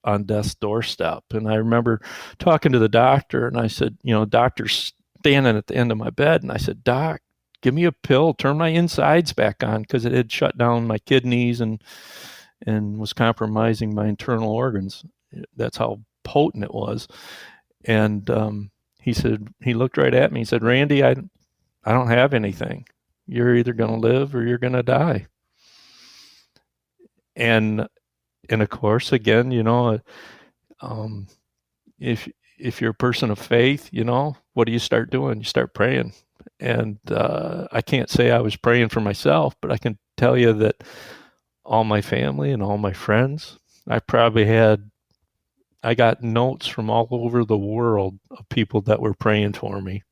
on death's doorstep. And I remember talking to the doctor, and I said, doctor's standing at the end of my bed, and I said, Doc, give me a pill, turn my insides back on, because it had shut down my kidneys and was compromising my internal organs. That's how potent it was. And he looked right at me. He said, Randy, I don't have anything. You're either going to live or you're going to die. And of course, again, if you're a person of faith, what do you start doing? You start praying. And I can't say I was praying for myself, but I can tell you that all my family and all my friends, I got notes from all over the world of people that were praying for me.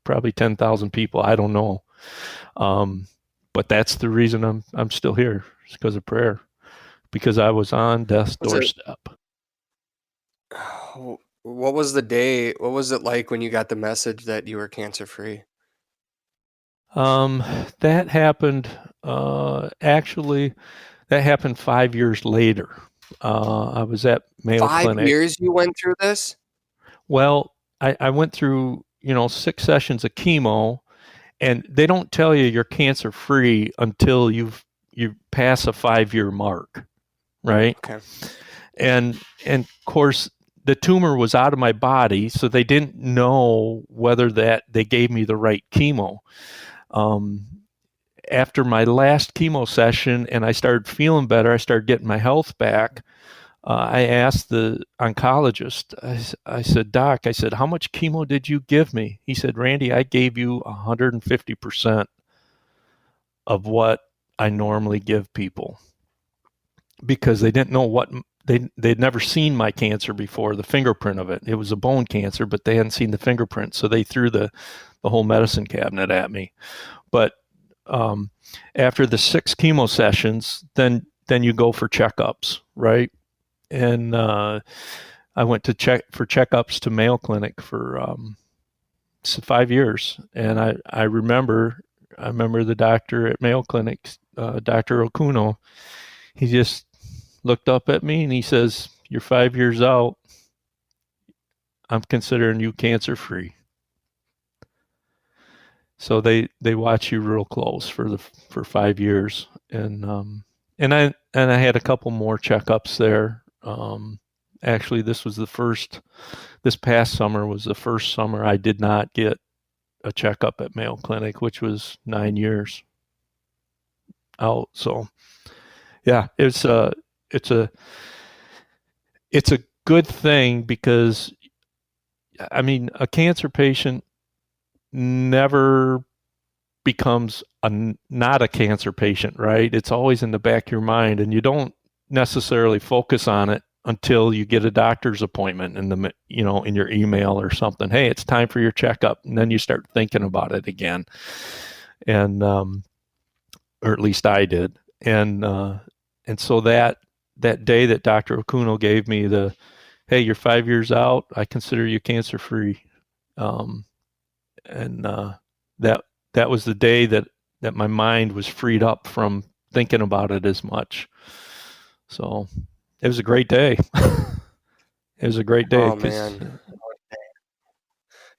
Probably 10,000 people. I don't know. But that's the reason I'm still here. It's because of prayer, because I was on death's doorstep. What was the day? What was it like when you got the message that you were cancer free? That happened, actually, that happened 5 years later. I was at Mayo Clinic. 5 years you went through this? Well, I went through, 6 sessions of chemo, and they don't tell you you're cancer free until you pass a 5-year mark, right? Okay. And of course, the tumor was out of my body, so they didn't know whether that they gave me the right chemo. After my last chemo session and I started feeling better, I started getting my health back. I asked the oncologist, I said, Doc, how much chemo did you give me? He said, Randy, I gave you 150% of what I normally give people, because they didn't know what, they'd never seen my cancer before, the fingerprint of it. It was a bone cancer, but they hadn't seen the fingerprint. So they threw the whole medicine cabinet at me. But after the 6 chemo sessions, then you go for checkups, right? And I went to checkups to Mayo Clinic for 5 years. And I remember the doctor at Mayo Clinic, Dr. Okuno, he just looked up at me and he says, you're 5 years out. I'm considering you cancer free. So they watch you real close for 5 years. And I had a couple more checkups there. Actually, this past summer was the first summer I did not get a checkup at Mayo Clinic, which was 9 years out. So yeah, it's a good thing, because I mean, a cancer patient never becomes not a cancer patient, right? It's always in the back of your mind, and you don't necessarily focus on it until you get a doctor's appointment in your email or something. Hey, it's time for your checkup, and then you start thinking about it again, and or at least I did, and so that day that Dr. Okuno gave me the, hey, you're 5 years out, I consider you cancer free, and that was the day that my mind was freed up from thinking about it as much. So it was a great day. It was a great day. Oh, man.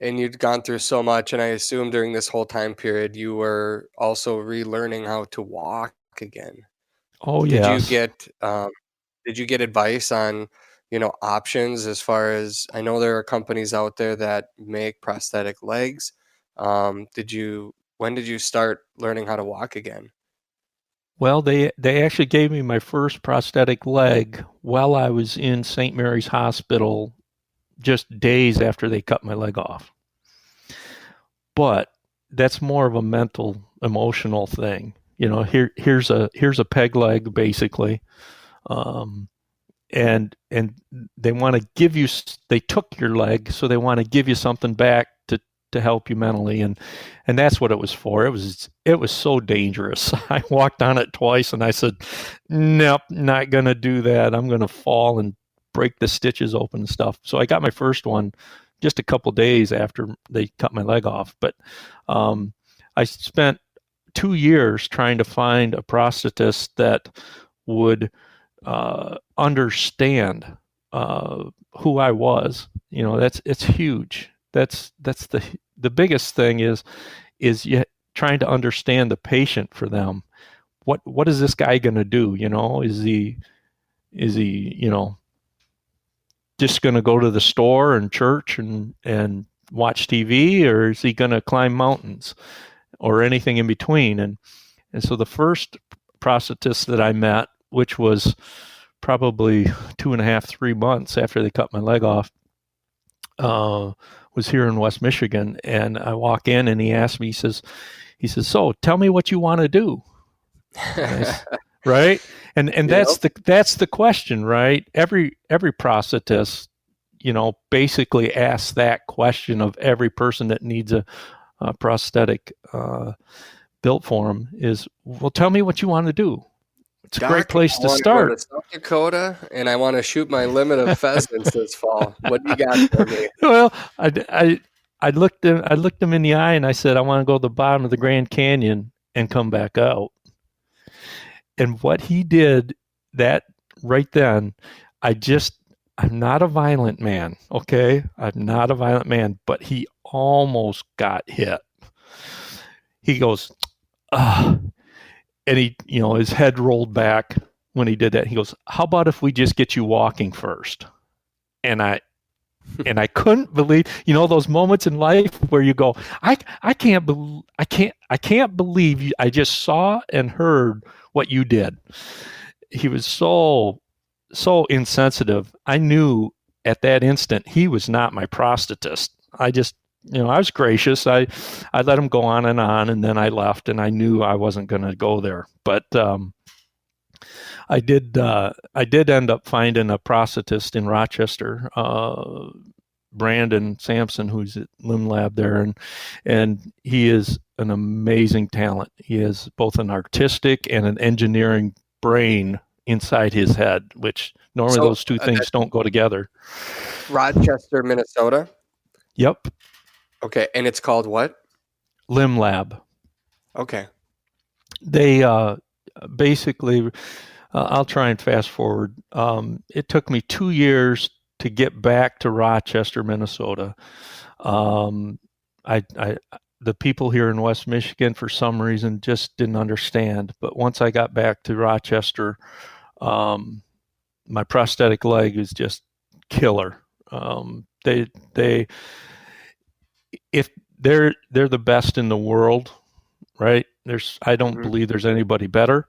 And you'd gone through so much, and I assume during this whole time period you were also relearning how to walk again. Oh, yes. Did you get advice on, options, as far as, I know there are companies out there that make prosthetic legs. When did you start learning how to walk again? Well, they actually gave me my first prosthetic leg while I was in St. Mary's Hospital, just days after they cut my leg off. But that's more of a mental, emotional thing. Here's a peg leg, basically. And they want to give you, they took your leg, so they want to give you something back to help you mentally, and that's what it was for. It was so dangerous. I walked on it twice, and I said, nope, not gonna do that. I'm gonna fall and break the stitches open and stuff. So I got my first one just a couple days after they cut my leg off. But I spent 2 years trying to find a prosthetist that would understand who I was. It's huge. That's the biggest thing is you trying to understand the patient for them. What is this guy going to do? Is he just going to go to the store and church and watch TV, or is he going to climb mountains or anything in between? And so the first prosthetist that I met, which was probably 2.5, 3 months after they cut my leg off, was here in West Michigan. And I walk in and he asked me, he says, so tell me what you want to do. Right. And that's the question, right? Every prosthetist, basically asks that question of every person that needs a prosthetic built for them is, well, tell me what you want to do. It's a great place to start. Go to South Dakota, and I want to shoot my limit of pheasants this fall. What do you got for me? Well, I looked him in the eye and I said, I want to go to the bottom of the Grand Canyon and come back out. And what he did that right then, I'm not a violent man, okay? I'm not a violent man, but he almost got hit. He goes, and he, his head rolled back when he did that. He goes, how about if we just get you walking first? And I couldn't believe, those moments in life where you go, I can't believe you, I just saw and heard what you did. He was so insensitive. I knew at that instant he was not my prosthetist. I just, I was gracious. I let him go on, and then I left, and I knew I wasn't going to go there. But I did end up finding a prosthetist in Rochester, Brandon Sampson, who's at Limb Lab there, and he is an amazing talent. He has both an artistic and an engineering brain inside his head, which normally those two things don't go together. Rochester, Minnesota? Yep. Okay, and it's called what? Limb Lab. Okay. They basically, I'll try and fast forward. It took me 2 years to get back to Rochester, Minnesota. The people here in West Michigan, for some reason, just didn't understand. But once I got back to Rochester, my prosthetic leg is just killer. If they're the best in the world, right? I don't believe there's anybody better.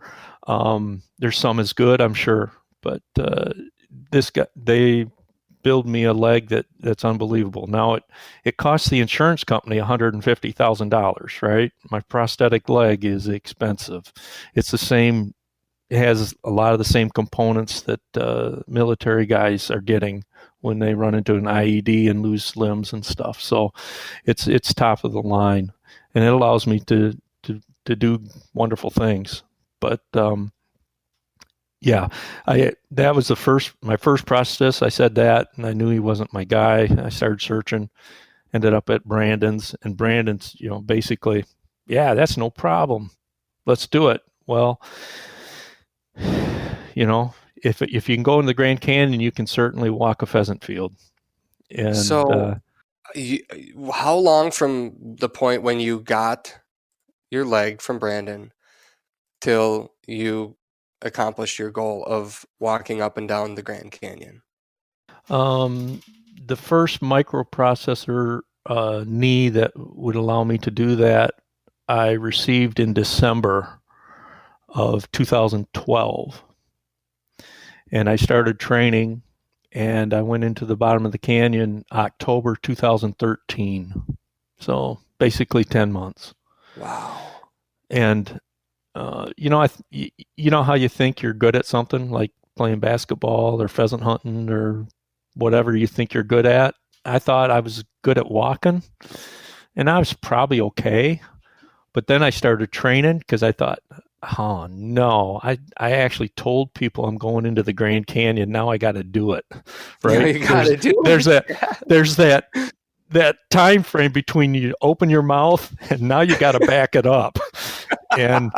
There's some as good, I'm sure, but they build me a leg that's unbelievable. Now it costs the insurance company $150,000, right? My prosthetic leg is expensive. It's the same. It has a lot of the same components that military guys are getting when they run into an IED and lose limbs and stuff. So it's top of the line, and it allows me to do wonderful things. But that was my first prosthetist. I said that, and I knew he wasn't my guy. I started searching, ended up at Brandon's, and Brandon's, basically, yeah, that's no problem. Let's do it. Well, if you can go in the Grand Canyon, you can certainly walk a pheasant field. And so, how long from the point when you got your leg from Brandon till you accomplished your goal of walking up and down the Grand Canyon? The first microprocessor knee that would allow me to do that, I received in December of 2012. And I started training, and I went into the bottom of the canyon October 2013. So basically 10 months. Wow. And you know how you think you're good at something, like playing basketball or pheasant hunting or whatever you think you're good at? I thought I was good at walking, and I was probably okay. But then I started training because I thought, oh no, I actually told people I'm going into the Grand Canyon. Now I got to do it. Right? Yeah, you got to do it. There's that time frame between you open your mouth and now you got to back it up. And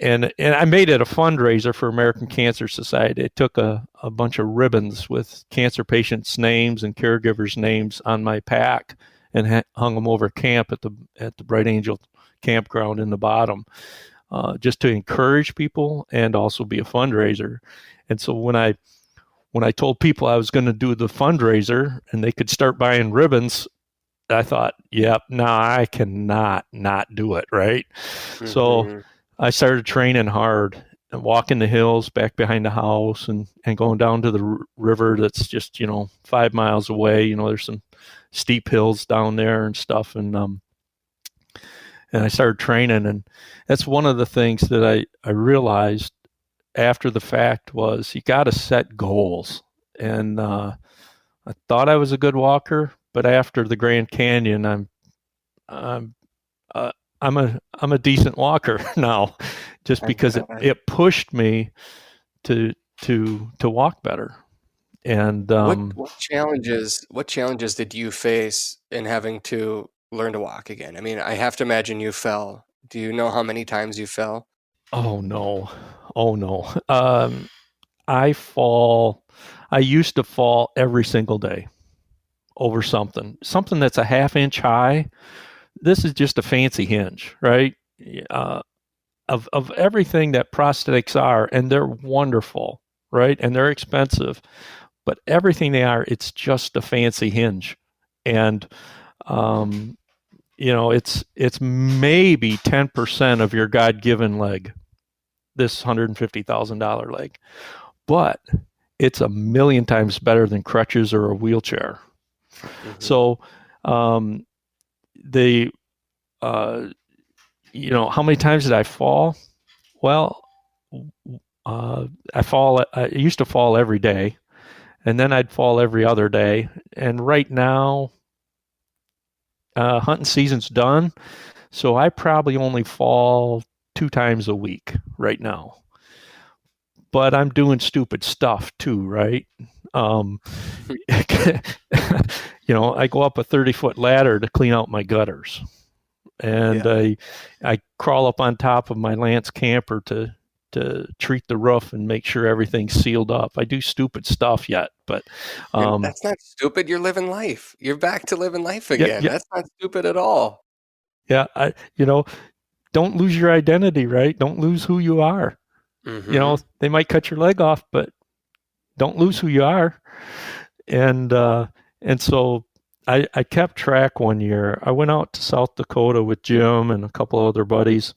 and I made it a fundraiser for American Cancer Society. I took a bunch of ribbons with cancer patients' names and caregivers' names on my pack and hung them over camp at the Bright Angel campground in the bottom, just to encourage people and also be a fundraiser. And so when I told people I was going to do the fundraiser and they could start buying ribbons, I thought, yep, no, I cannot not do it, right? Mm-hmm. So I started training hard and walking the hills back behind the house and going down to the river that's just, 5 miles away. There's some steep hills down there and stuff. And I started training. And that's one of the things that I realized after the fact was you got to set goals. And I thought I was a good walker, but after the Grand Canyon, I'm a decent walker now, just because it pushed me to walk better. And what challenges did you face in having to learn to walk again? I mean, I have to imagine you fell. Do you know how many times you fell? Oh no. I used to fall every single day over something that's a half inch high. This is just a fancy hinge, right? Of everything that prosthetics are, and they're wonderful, right? And they're expensive, but everything they are, it's just a fancy hinge. And it's maybe 10% of your God-given leg, this $150,000 leg, but it's a million times better than crutches or a wheelchair. Mm-hmm. So how many times did I fall? Well, I used to fall every day, and then I'd fall every other day. And right now, hunting season's done, so I probably only fall 2 times a week right now. But I'm doing stupid stuff too, right? I go up a 30-foot ladder to clean out my gutters. And I crawl up on top of my Lance camper to treat the roof and make sure everything's sealed up. I do stupid stuff yet, but that's not stupid. You're living life. You're back to living life again. Yeah. That's not stupid at all. Yeah, don't lose your identity, right? Don't lose who you are. Mm-hmm. They might cut your leg off, but don't lose who you are. And so I kept track one year. I went out to South Dakota with Jim and a couple of other buddies,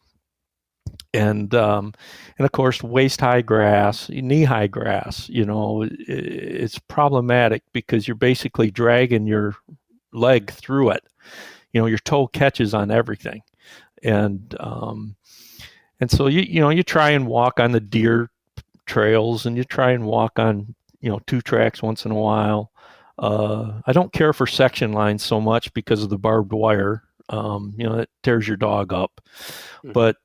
and of course waist-high grass, knee-high grass. It's problematic because you're basically dragging your leg through it. Your toe catches on everything, and so you try and walk on the deer trails, and you try and walk on 2 tracks once in a while. I don't care for section lines so much because of the barbed wire. It tears your dog up. Mm-hmm. But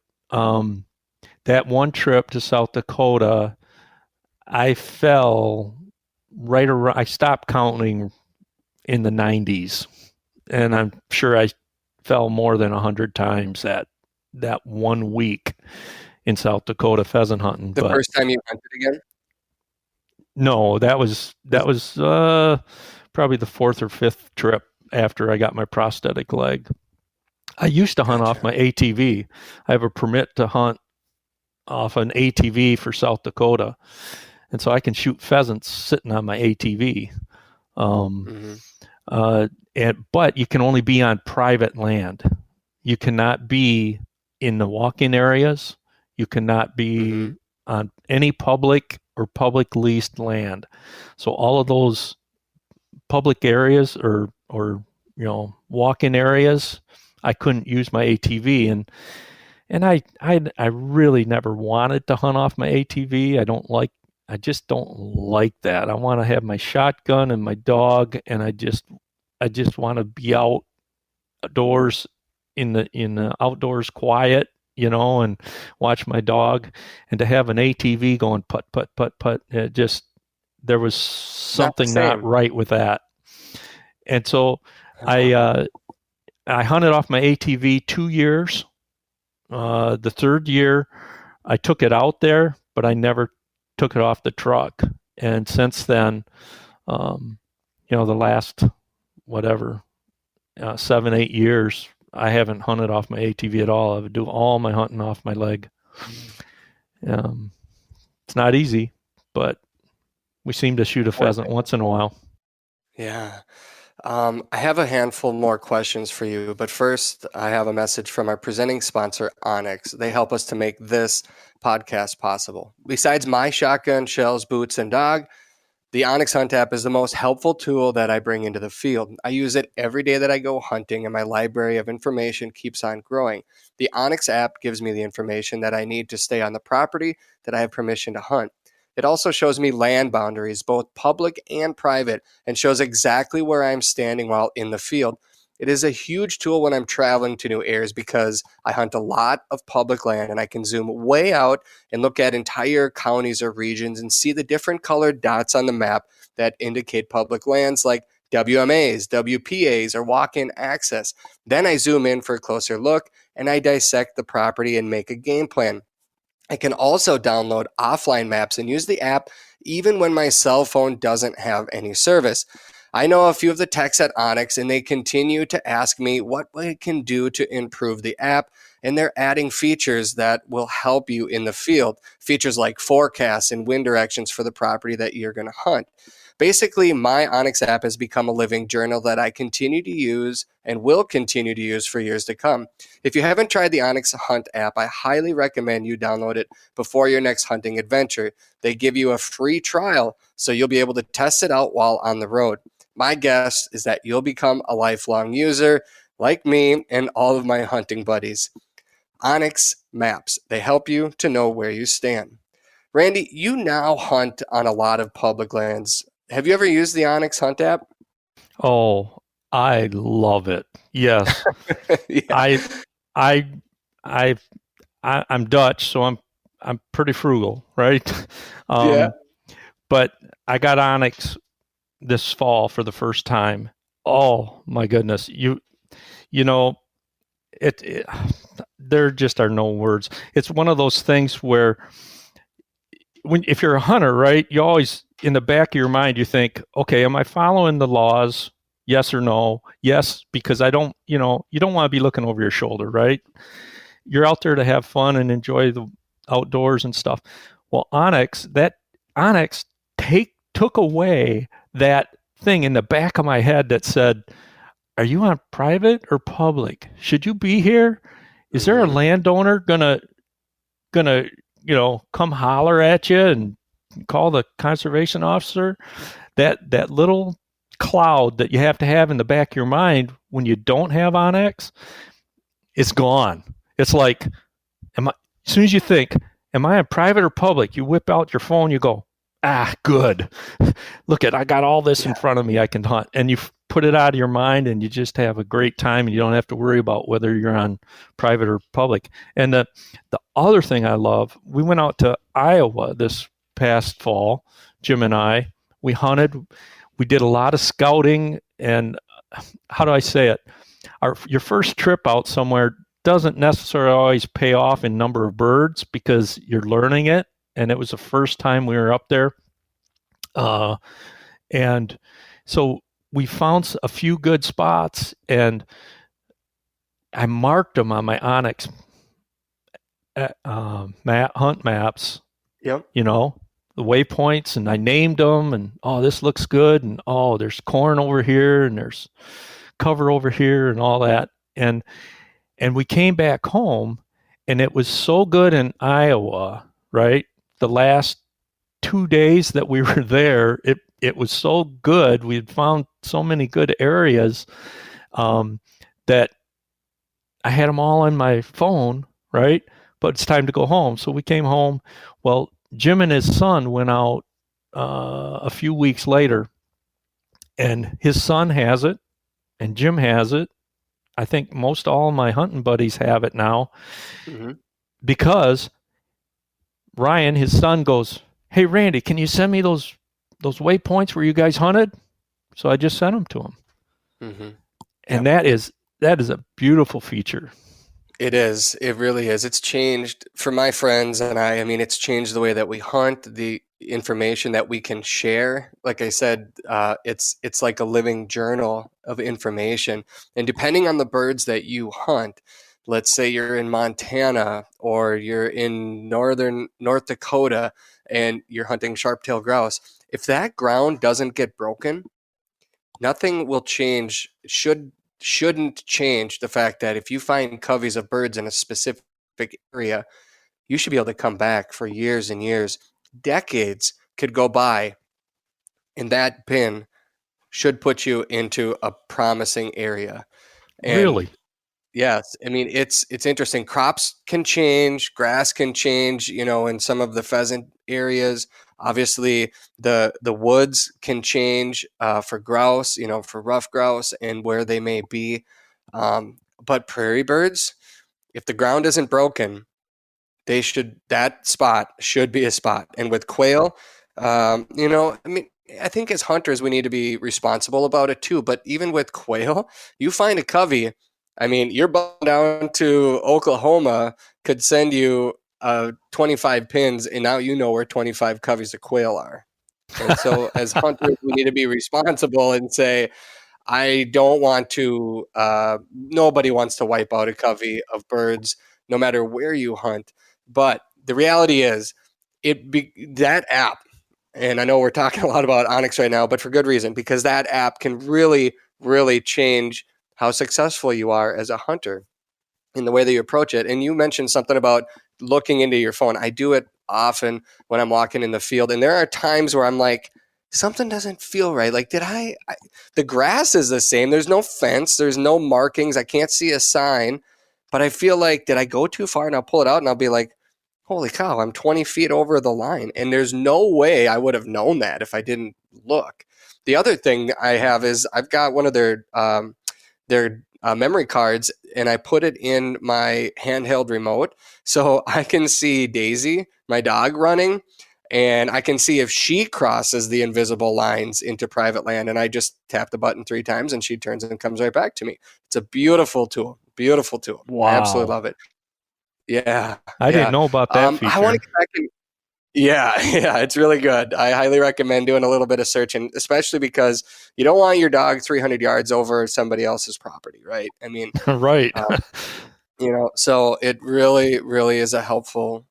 that one trip to South Dakota, I fell right around. I stopped counting in the 90s, and I'm sure I fell more than 100 times that 1 week in South Dakota pheasant hunting. The first time you hunted again? No, that was probably the 4th or 5th trip after I got my prosthetic leg. I used to hunt off my ATV. I have a permit to hunt off an ATV for South Dakota, and so I can shoot pheasants sitting on my ATV. But you can only be on private land. You cannot be in the walk-in areas. You cannot be on any public or public leased land. So all of those public areas or walk-in areas, I couldn't use my ATV, and I really never wanted to hunt off my ATV. I just don't like that. I want to have my shotgun and my dog, and I just want to be outdoors in the outdoors quiet, and watch my dog, and to have an ATV going putt, putt, putt, putt. There was something not right with that. And so I hunted off my ATV 2 years. The 3rd year, I took it out there, but I never took it off the truck. And since then, the last, whatever, 7, 8 years, I haven't hunted off my ATV at all. I would do all my hunting off my leg. It's not easy, but we seem to shoot a pheasant once in a while. Yeah. I have a handful more questions for you, but first I have a message from our presenting sponsor, Onyx. They help us to make this podcast possible. Besides my shotgun, shells, boots, and dog, the Onyx Hunt app is the most helpful tool that I bring into the field. I use it every day that I go hunting, and my library of information keeps on growing. The Onyx app gives me the information that I need to stay on the property that I have permission to hunt. It also shows me land boundaries, both public and private, and shows exactly where I'm standing while in the field. It is a huge tool when I'm traveling to new areas because I hunt a lot of public land and I can zoom way out and look at entire counties or regions and see the different colored dots on the map that indicate public lands like WMAs, WPAs, or walk-in access. Then I zoom in for a closer look and I dissect the property and make a game plan. I can also download offline maps and use the app even when my cell phone doesn't have any service. I know a few of the techs at Onyx, and they continue to ask me what we can do to improve the app, and they're adding features that will help you in the field. Features like forecasts and wind directions for the property that you're going to hunt. Basically, my Onyx app has become a living journal that I continue to use and will continue to use for years to come. If you haven't tried the Onyx Hunt app, I highly recommend you download it before your next hunting adventure. They give you a free trial, so you'll be able to test it out while on the road. My guess is that you'll become a lifelong user like me and all of my hunting buddies. Onyx Maps, they help you to know where you stand. Randy, you now hunt on a lot of public lands. Have you ever used the Onyx Hunt app? Oh, I love it. Yes. Yeah. I'm Dutch, so I'm pretty frugal, right? Yeah. But I got Onyx this fall for the first time. Oh my goodness. There just are no words. It's one of those things where if you're a hunter, right, you always, in the back of your mind, you think, okay, am I following the laws? Yes or no? Yes, because you don't want to be looking over your shoulder, right? You're out there to have fun and enjoy the outdoors and stuff. Well, Onyx took away that thing in the back of my head that said, are you on private or public? Should you be here? Is there a landowner gonna come holler at you and call the conservation officer? That little cloud that you have to have in the back of your mind when you don't have Onyx, it's gone. It's like, as soon as you think, am I on private or public? You whip out your phone, you go, good. Look I got all this in front of me, I can hunt. And you put it out of your mind and you just have a great time and you don't have to worry about whether you're on private or public. And the other thing I love, we went out to Iowa this past fall, Jim and I. We hunted, we did a lot of scouting, and how do I say it? Your first trip out somewhere doesn't necessarily always pay off in number of birds because you're learning it. And it was the first time we were up there. And so we found a few good spots, and I marked them on my Onyx hunt maps. Yep. The waypoints, and I named them, and this looks good, and there's corn over here, and there's cover over here, and all that. And we came back home, and it was so good in Iowa, right? The last 2 days that we were there, it was so good. We had found so many good areas that I had them all on my phone, right? But it's time to go home. So we came home. Well, Jim and his son went out a few weeks later, and his son has it, and Jim has it. I think most all of my hunting buddies have it now, because Ryan, his son, goes, hey, Randy, can you send me those waypoints where you guys hunted? So I just sent them to him. And that is a beautiful feature. It is. It really is. It's changed for my friends and I. I mean, it's changed the way that we hunt, the information that we can share. Like I said, it's like a living journal of information. And depending on the birds that you hunt, let's say you're in Montana or you're in northern North Dakota and you're hunting sharp-tailed grouse, if that ground doesn't get broken, nothing will change, shouldn't change the fact that if you find coveys of birds in a specific area, you should be able to come back for years and years. Decades could go by, and that pin should put you into a promising area. And Really? yes, I mean it's interesting. Crops can change, grass can change, in some of the pheasant areas. Obviously, the woods can change for grouse, for rough grouse and where they may be. But prairie birds, if the ground isn't broken, that spot should be a spot. And with quail, I mean, I think as hunters we need to be responsible about it too. But even with quail, you find a covey. I mean, your bum down to Oklahoma could send you 25 pins, and now you know where 25 coveys of quail are. And so, as hunters, we need to be responsible and say, I don't want to. Nobody wants to wipe out a covey of birds, no matter where you hunt. But the reality is, that app, and I know we're talking a lot about Onyx right now, but for good reason, because that app can really, really change how successful you are as a hunter in the way that you approach it. And you mentioned something about looking into your phone. I do it often when I'm walking in the field, and there are times where I'm like, something doesn't feel right. Like, the grass is the same. There's no fence. There's no markings. I can't see a sign, but I feel like, did I go too far? And I'll pull it out and I'll be like, holy cow, I'm 20 feet over the line. And there's no way I would have known that if I didn't look. The other thing I have is I've got one of their memory cards, and I put it in my handheld remote so I can see Daisy, my dog, running, and I can see if she crosses the invisible lines into private land. And I just tap the button 3 times and she turns and comes right back to me. It's a beautiful tool. Beautiful tool. I absolutely Wow. love it. Yeah. I didn't Yeah. know about that I want to feature. get back in. Yeah, yeah, it's really good. I highly recommend doing a little bit of searching, especially because you don't want your dog 300 yards over somebody else's property, right? I mean, Right. uh, so it really, really is a helpful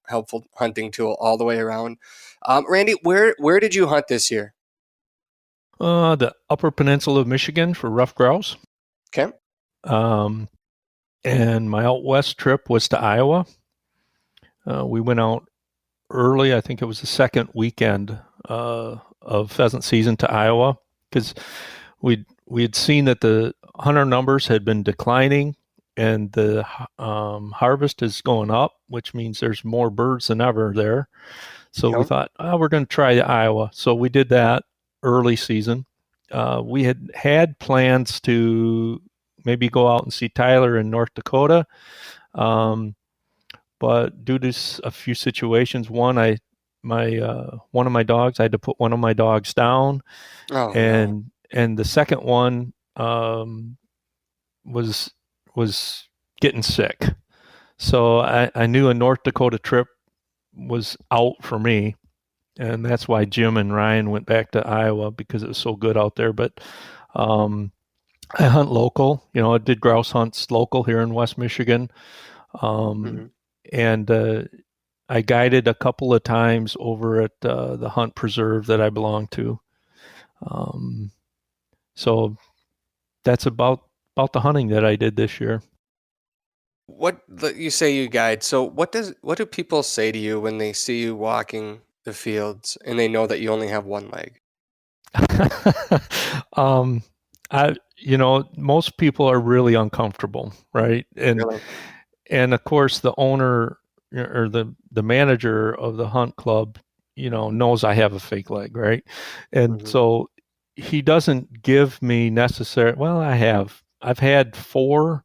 hunting tool all the way around. Randy, where did you hunt this year? The Upper Peninsula of Michigan for rough grouse. Okay. Um, and my out west trip was to Iowa. We went out early. I think it was the second weekend of pheasant season to Iowa because we had seen that the hunter numbers had been declining and the harvest is going up, which means there's more birds than ever there. So we Yep. thought, we're going to try Iowa. So we did that early season. We had plans to maybe go out and see Tyler in North Dakota. But due to a few situations, one of my dogs, I had to put one of my dogs down, Oh no. and the second one was getting sick. So I knew a North Dakota trip was out for me, and that's why Jim and Ryan went back to Iowa because it was so good out there. But I hunt local. I did grouse hunts local here in West Michigan. Mm-hmm. And I guided a couple of times over at the hunt preserve that I belong to. So that's about the hunting that I did this year. What you say you guide? So what do people say to you when they see you walking the fields and they know that you only have one leg? Most people are really uncomfortable, right? Really? And of course the owner or the manager of the hunt club, knows I have a fake leg, right? And Mm-hmm. so he doesn't give me well, I've had 4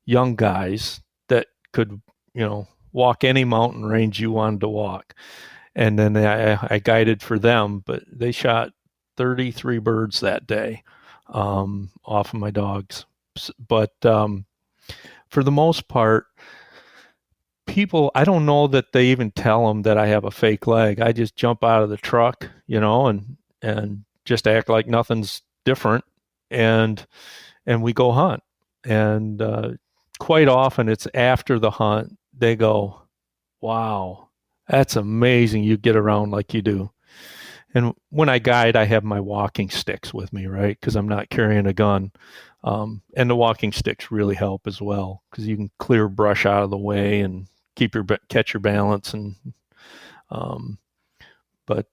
young guys that could, walk any mountain range you wanted to walk. And then I guided for them, but they shot 33 birds that day off of my dogs. But for the most part, people, I don't know that they even tell them that I have a fake leg. I just jump out of the truck, and just act like nothing's different, and we go hunt. And quite often, it's after the hunt they go, "Wow, that's amazing! You get around like you do." And when I guide, I have my walking sticks with me, right? Because I'm not carrying a gun. And the walking sticks really help as well because you can clear brush out of the way and catch your balance. And but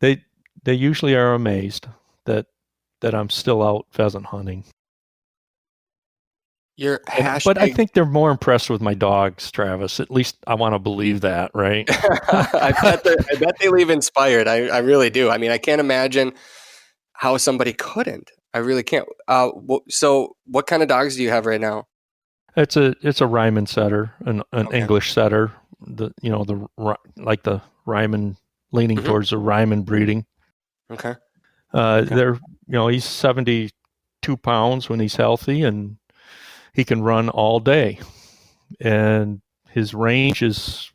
they they usually are amazed that I'm still out pheasant hunting. Your But I hashtag. think they're more impressed with my dogs, Travis. At least I want to believe that, right? I bet they leave inspired. I really do. I mean, I can't imagine how somebody couldn't. I really can't. So what kind of dogs do you have right now? It's a Ryman setter, an Okay. English setter. Like the Ryman, leaning Hmm. towards the Ryman breeding. Okay. Okay. They're he's 72 pounds when he's healthy, and he can run all day. And his range is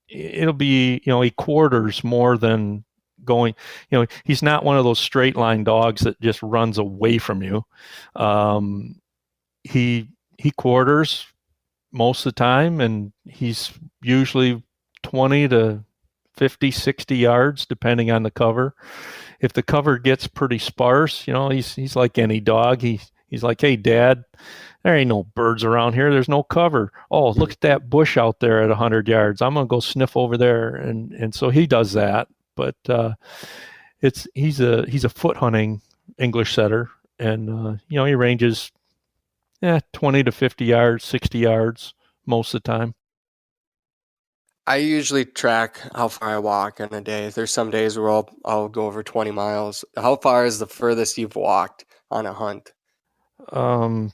it'll be he quarters more than going. He's not one of those straight line dogs that just runs away from you. Um, he quarters most of the time, and he's usually 20 to 50, 60 yards, depending on the cover. If the cover gets pretty sparse, he's like any dog. He's like, "Hey, Dad, there ain't no birds around here. There's no cover. Oh, look at that bush out there at 100 yards. I'm gonna go sniff over there." And so he does that. But he's a foot hunting English setter, and he ranges 20 to 50 yards, 60 yards most of the time. I usually track how far I walk in a day. There's some days where I'll go over 20 miles. How far is the furthest you've walked on a hunt? Um,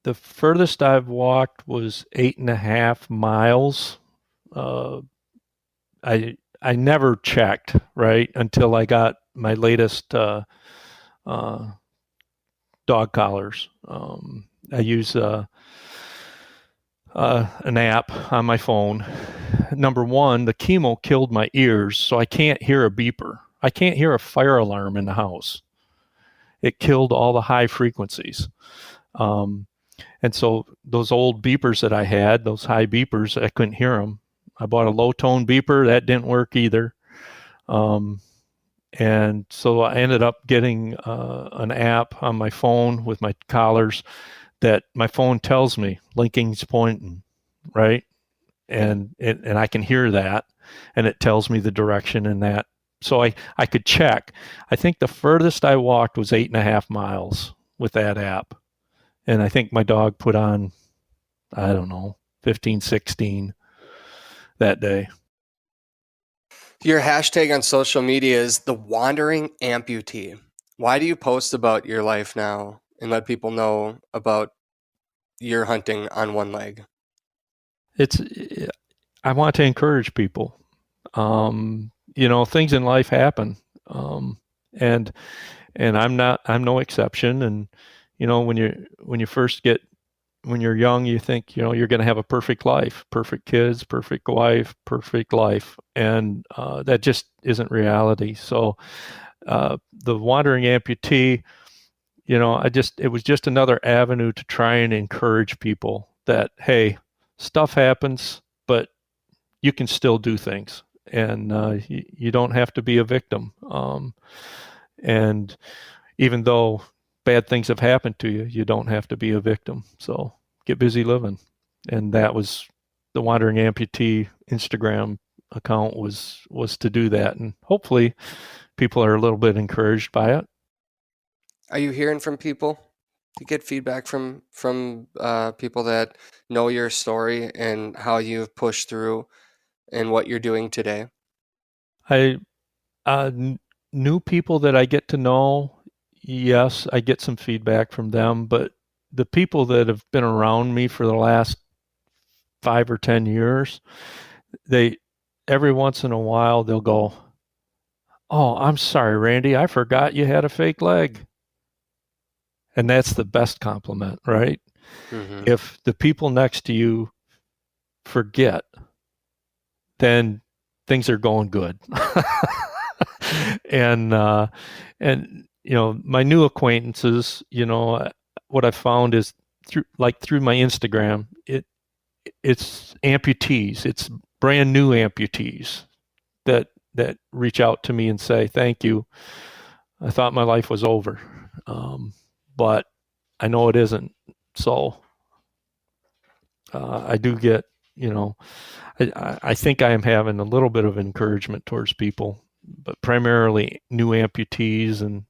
the furthest I've walked was 8.5 miles. Uh, I never checked, right, until I got my latest uh, dog collars. I use an app on my phone. Number one, the chemo killed my ears, so I can't hear a beeper. I can't hear a fire alarm in the house. It killed all the high frequencies. Um, and so those old beepers that I had, those high beepers, I couldn't hear them. I bought a low tone beeper. That didn't work either. Um, and so I ended up getting an app on my phone with my collars that my phone tells me Linking's pointing, right? And I can hear that, and it tells me the direction in that. So I could check. I think the furthest I walked was 8.5 miles with that app. And I think my dog put on, I don't know, 15, 16 that day. Your hashtag on social media is the wandering amputee. Why do you post about your life now and let people know about your hunting on one leg? It's I want to encourage people. Things in life happen, and I'm no exception. And when you first get when you're young, you think you're going to have a perfect life, perfect kids, perfect wife, perfect life, and that just isn't reality. So the wandering amputee, it was just another avenue to try and encourage people that, hey, stuff happens, but you can still do things, and you don't have to be a victim. And even though bad things have happened to you, you don't have to be a victim. So get busy living. And that was the Wandering Amputee Instagram account was to do that. And hopefully people are a little bit encouraged by it. Are you hearing from people? Do you get feedback from people that know your story and how you've pushed through and what you're doing today? I new people that I get to know, yes, I get some feedback from them, but the people that have been around me for the last 5 or 10 years, they every once in a while they'll go, "Oh, I'm sorry, Randy, I forgot you had a fake leg." And that's the best compliment, right? Mm-hmm. If the people next to you forget, then things are going good. and my new acquaintances, what I found is through my Instagram, it's amputees, it's brand new amputees that reach out to me and say, thank you. I thought my life was over. But I know it isn't. So I do get, I think I am having a little bit of encouragement towards people, but primarily new amputees and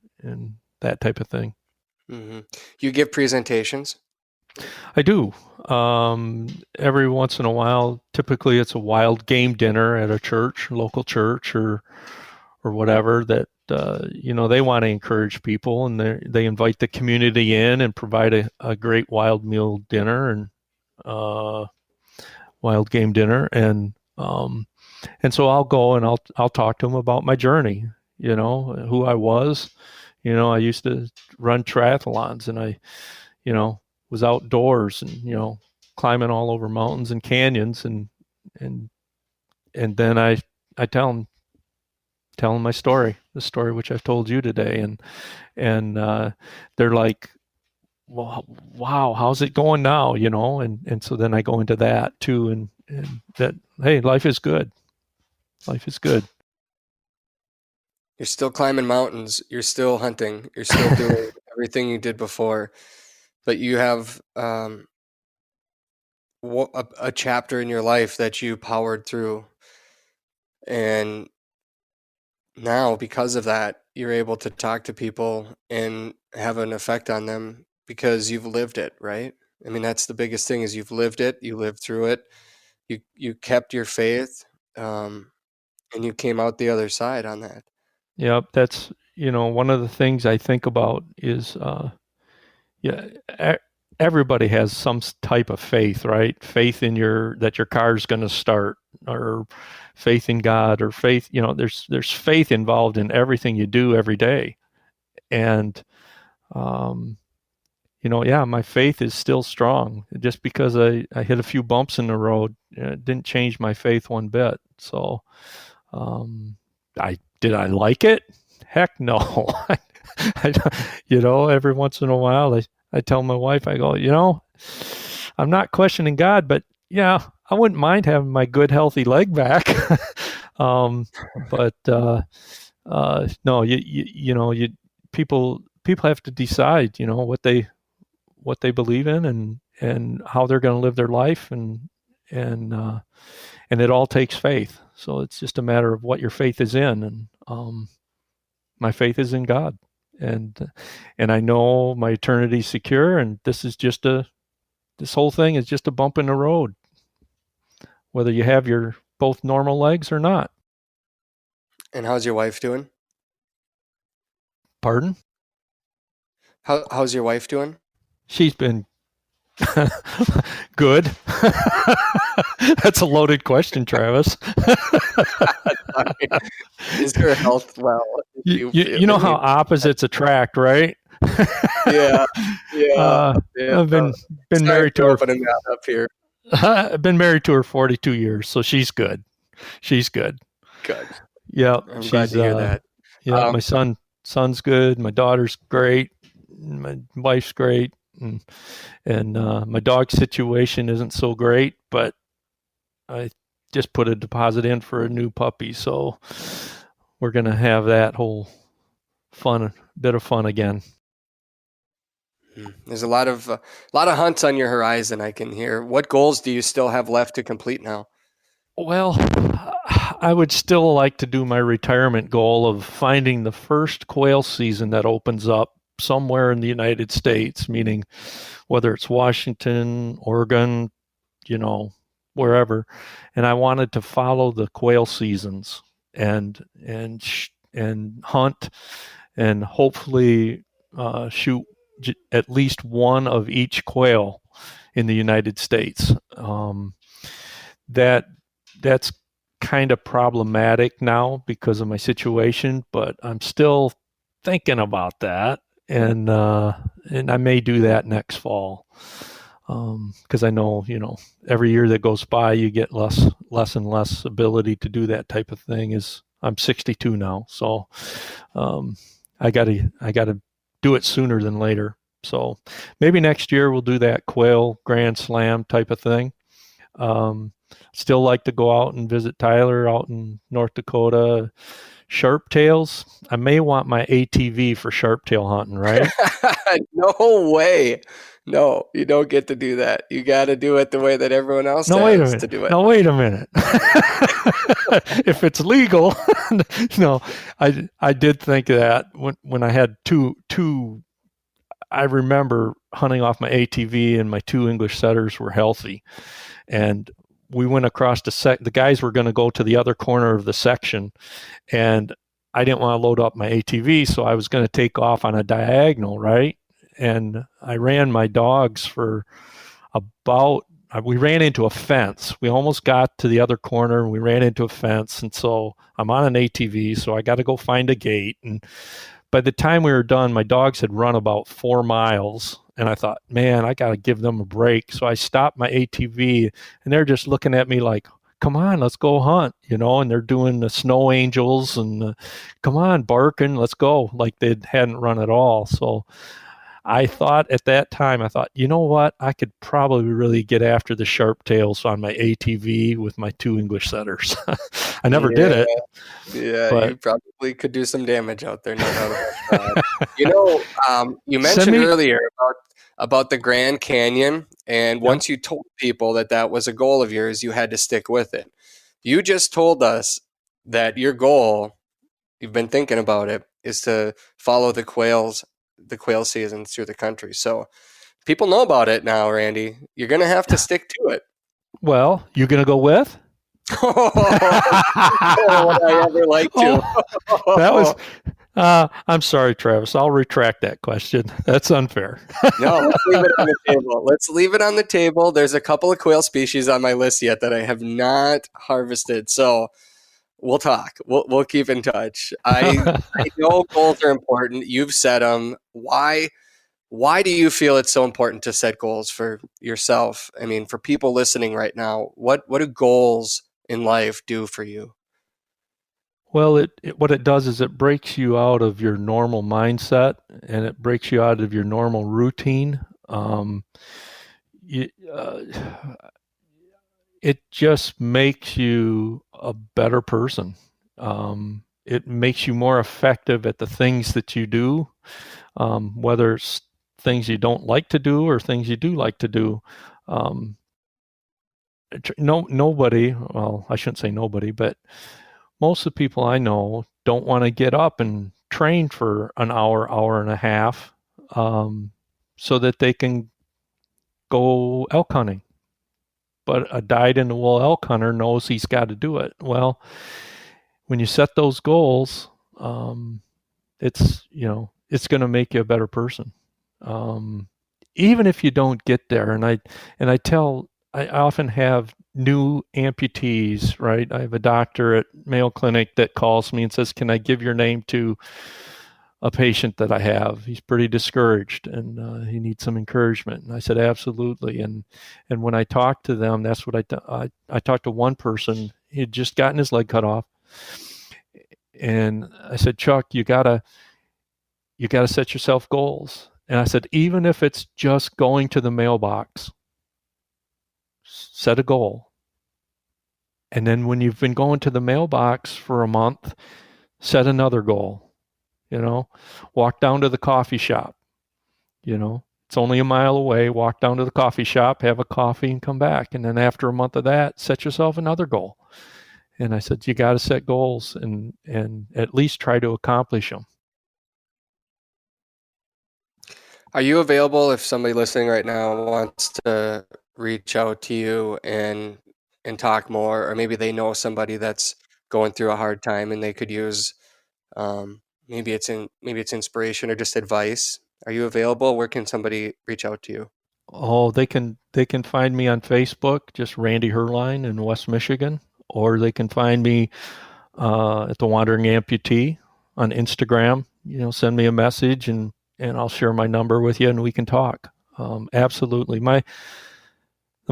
that type of thing. Mm-hmm. You give presentations? I do. Every once in a while, typically it's a wild game dinner at a church, local church, or whatever that they want to encourage people, and they invite the community in and provide a great wild meal dinner and wild game dinner, and so I'll go and I'll talk to them about my journey, who I was. I used to run triathlons, and I was outdoors and climbing all over mountains and canyons, and then I tell them my story, the story which I've told you today, and they're like, well, wow, how's it going now? And so then I go into that too, and that, hey, life is good. Life is good. You're still climbing mountains. You're still hunting. You're still doing everything you did before, but you have a chapter in your life that you powered through, and now because of that, you're able to talk to people and have an effect on them because you've lived it, right? I mean, that's the biggest thing, is you've lived it. You lived through it. You kept your faith, and you came out the other side on that. Yep, that's one of the things I think about is yeah, everybody has some type of faith, right? Faith in that your car's going to start, or faith in God, or faith. There's faith involved in everything you do every day, and yeah, my faith is still strong. Just because I hit a few bumps in the road, it didn't change my faith one bit. So, I like it? Heck no. Every once in a while, I tell my wife, I go, I'm not questioning God, but yeah, I wouldn't mind having my good, healthy leg back. But no, people have to decide, what they believe in, and how they're going to live their life, and it all takes faith. So it's just a matter of what your faith is in, and my faith is in God, and I know my eternity's secure, and this whole thing is just a bump in the road, whether you have your both normal legs or not. And how's your wife doing? Pardon? How's your wife doing? She's been good. That's a loaded question, Travis. Is her health well? You know how opposites attract, right? Yeah. I've been married to her. Opening that up here. I've been married to her 42 years, so she's good. She's good. Good. Yeah, I'm glad to hear that. Yeah, my son's good. My daughter's great. My wife's great, and my dog situation isn't so great, but I just put a deposit in for a new puppy, so we're gonna have that whole bit of fun again. There's a lot of hunts on your horizon, I can hear. What goals do you still have left to complete now? Well, I would still like to do my retirement goal of finding the first quail season that opens up somewhere in the United States, meaning whether it's Washington, Oregon, wherever. And I wanted to follow the quail seasons and hunt and hopefully shoot at least one of each quail in the United States. That's kind of problematic now because of my situation, but I'm still thinking about that, and I may do that next fall. because I know, every year that goes by, you get less and less ability to do that type of thing. I'm 62 now, so I gotta do it sooner than later. So maybe next year we'll do that quail Grand Slam type of thing. Still like to go out and visit Tyler out in North Dakota. Sharp tails. I may want my ATV for sharp tail hunting, right? No way. No, you don't get to do that. You got to do it the way that everyone else No, wait a has minute. to do it. No, wait a minute. If it's legal, no. I did think of that when I had two. I remember hunting off my ATV and my two English setters were healthy, and we went across the guys were going to go to the other corner of the section, and I didn't want to load up my ATV, so I was going to take off on a diagonal, right? And I ran my dogs for we ran into a fence. We almost got to the other corner and we ran into a fence. And so I'm on an ATV, so I got to go find a gate. And by the time we were done, my dogs had run about 4 miles. And I thought, man, I got to give them a break. So I stopped my ATV and they're just looking at me like, come on, let's go hunt, and they're doing the snow angels and come on, barking, let's go, like they hadn't run at all. So I thought at that time, you know what? I could probably really get after the sharp tails on my ATV with my two English setters. I never did it. Yeah, but you probably could do some damage out there. No doubt about that. You mentioned earlier about the Grand Canyon, and once you told people that was a goal of yours, you had to stick with it. You just told us that your goal, you've been thinking about it, is to follow the quail seasons through the country. So people know about it now, Randy. You're going to have to stick to it. Well, you're going to go with? Would I ever like to? That was. I'm sorry, Travis. I'll retract that question. That's unfair. No, let's leave it on the table. Let's leave it on the table. There's a couple of quail species on my list yet that I have not harvested. So we'll talk. We'll keep in touch. I know goals are important. You've set them. Why do you feel it's so important to set goals for yourself? I mean, for people listening right now, what do goals in life do for you? Well, what it does is it breaks you out of your normal mindset and it breaks you out of your normal routine. It just makes you a better person. It makes you more effective at the things that you do, whether it's things you don't like to do or things you do like to do. Nobody, well, I shouldn't say nobody, but most of the people I know don't want to get up and train for an hour and a half, so that they can go elk hunting. But a dyed-in-the-wool elk hunter knows he's got to do it. Well, when you set those goals, it's going to make you a better person. Even if you don't get there, and I often have new amputees, right? I have a doctor at Mayo Clinic that calls me and says, "Can I give your name to a patient that I have? He's pretty discouraged and he needs some encouragement." And I said, "Absolutely." And when I talk to them, that's what I talked to one person. He had just gotten his leg cut off, and I said, "Chuck, you gotta set yourself goals." And I said, even if it's just going to the mailbox, set a goal. And then when you've been going to the mailbox for a month, set another goal. Walk down to the coffee shop. It's only a mile away. Walk down to the coffee shop, have a coffee, and come back. And then after a month of that, set yourself another goal. And I said, you got to set goals and at least try to accomplish them. Are you available if somebody listening right now wants to reach out to you and talk more, or maybe they know somebody that's going through a hard time and they could use maybe it's inspiration or just advice? Are you available? Where can somebody reach out to you? Oh, they can find me on Facebook, just Randy Herlein in West Michigan, or they can find me at the Wandering Amputee on Instagram. Send me a message and I'll share my number with you and we can talk. Absolutely. The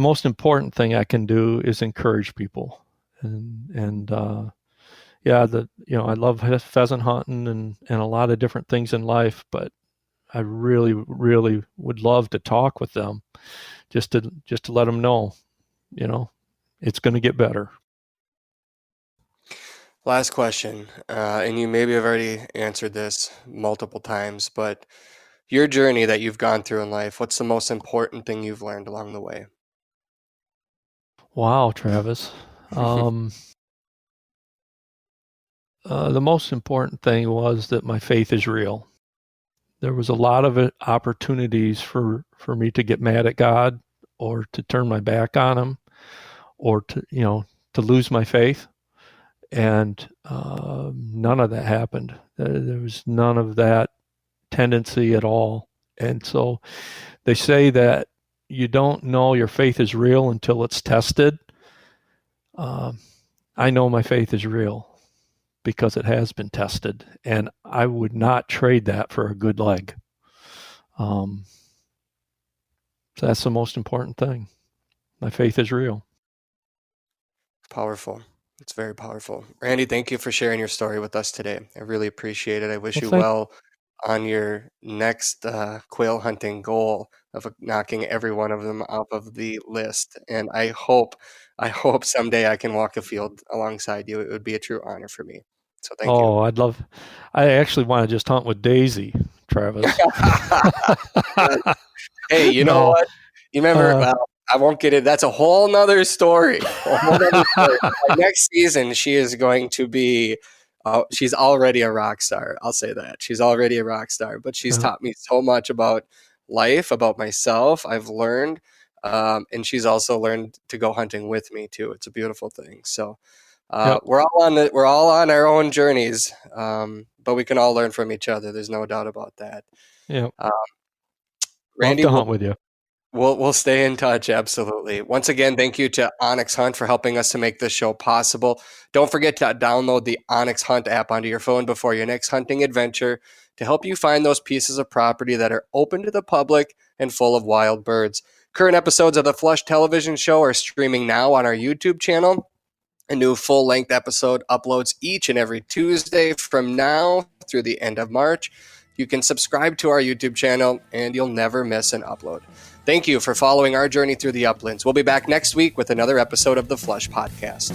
most important thing I can do is encourage people, and yeah, I love pheasant hunting and a lot of different things in life, but I really, really would love to talk with them, just to let them know, it's going to get better. Last question, and you maybe have already answered this multiple times, but your journey that you've gone through in life, what's the most important thing you've learned along the way? Wow, Travis. The most important thing was that my faith is real. There was a lot of opportunities for me to get mad at God or to turn my back on him or to lose my faith. And none of that happened. There was none of that tendency at all. And so they say that you don't know your faith is real until it's tested. I know my faith is real because it has been tested, and I would not trade that for a good leg. So that's the most important thing. My faith is real. Powerful. It's very powerful. Randy, thank you for sharing your story with us today. I really appreciate it. I wish Well, you well on your next quail hunting goal of knocking every one of them off of the list. And I hope someday I can walk a field alongside you. It would be a true honor for me. So thank you. I actually want to just hunt with Daisy, Travis. Hey, you know what? You remember, well, I won't get it. That's a whole nother story. Next season, she is going to be, she's already a rock star. I'll say that. She's already a rock star, but she's taught me so much about life, about myself. I've learned, and she's also learned to go hunting with me too. It's a beautiful thing. So we're all on our own journeys, but we can all learn from each other. There's no doubt about that. Yeah. Randy, love to hunt with you. We'll stay in touch, absolutely. Once again, thank you to Onyx Hunt for helping us to make this show possible. Don't forget to download the Onyx Hunt app onto your phone before your next hunting adventure to help you find those pieces of property that are open to the public and full of wild birds. Current episodes of the Flush television show are streaming now on our YouTube channel. A new full-length episode uploads each and every Tuesday from now through the end of March. You can subscribe to our YouTube channel and you'll never miss an upload. Thank you for following our journey through the uplands. We'll be back next week with another episode of the Flush Podcast.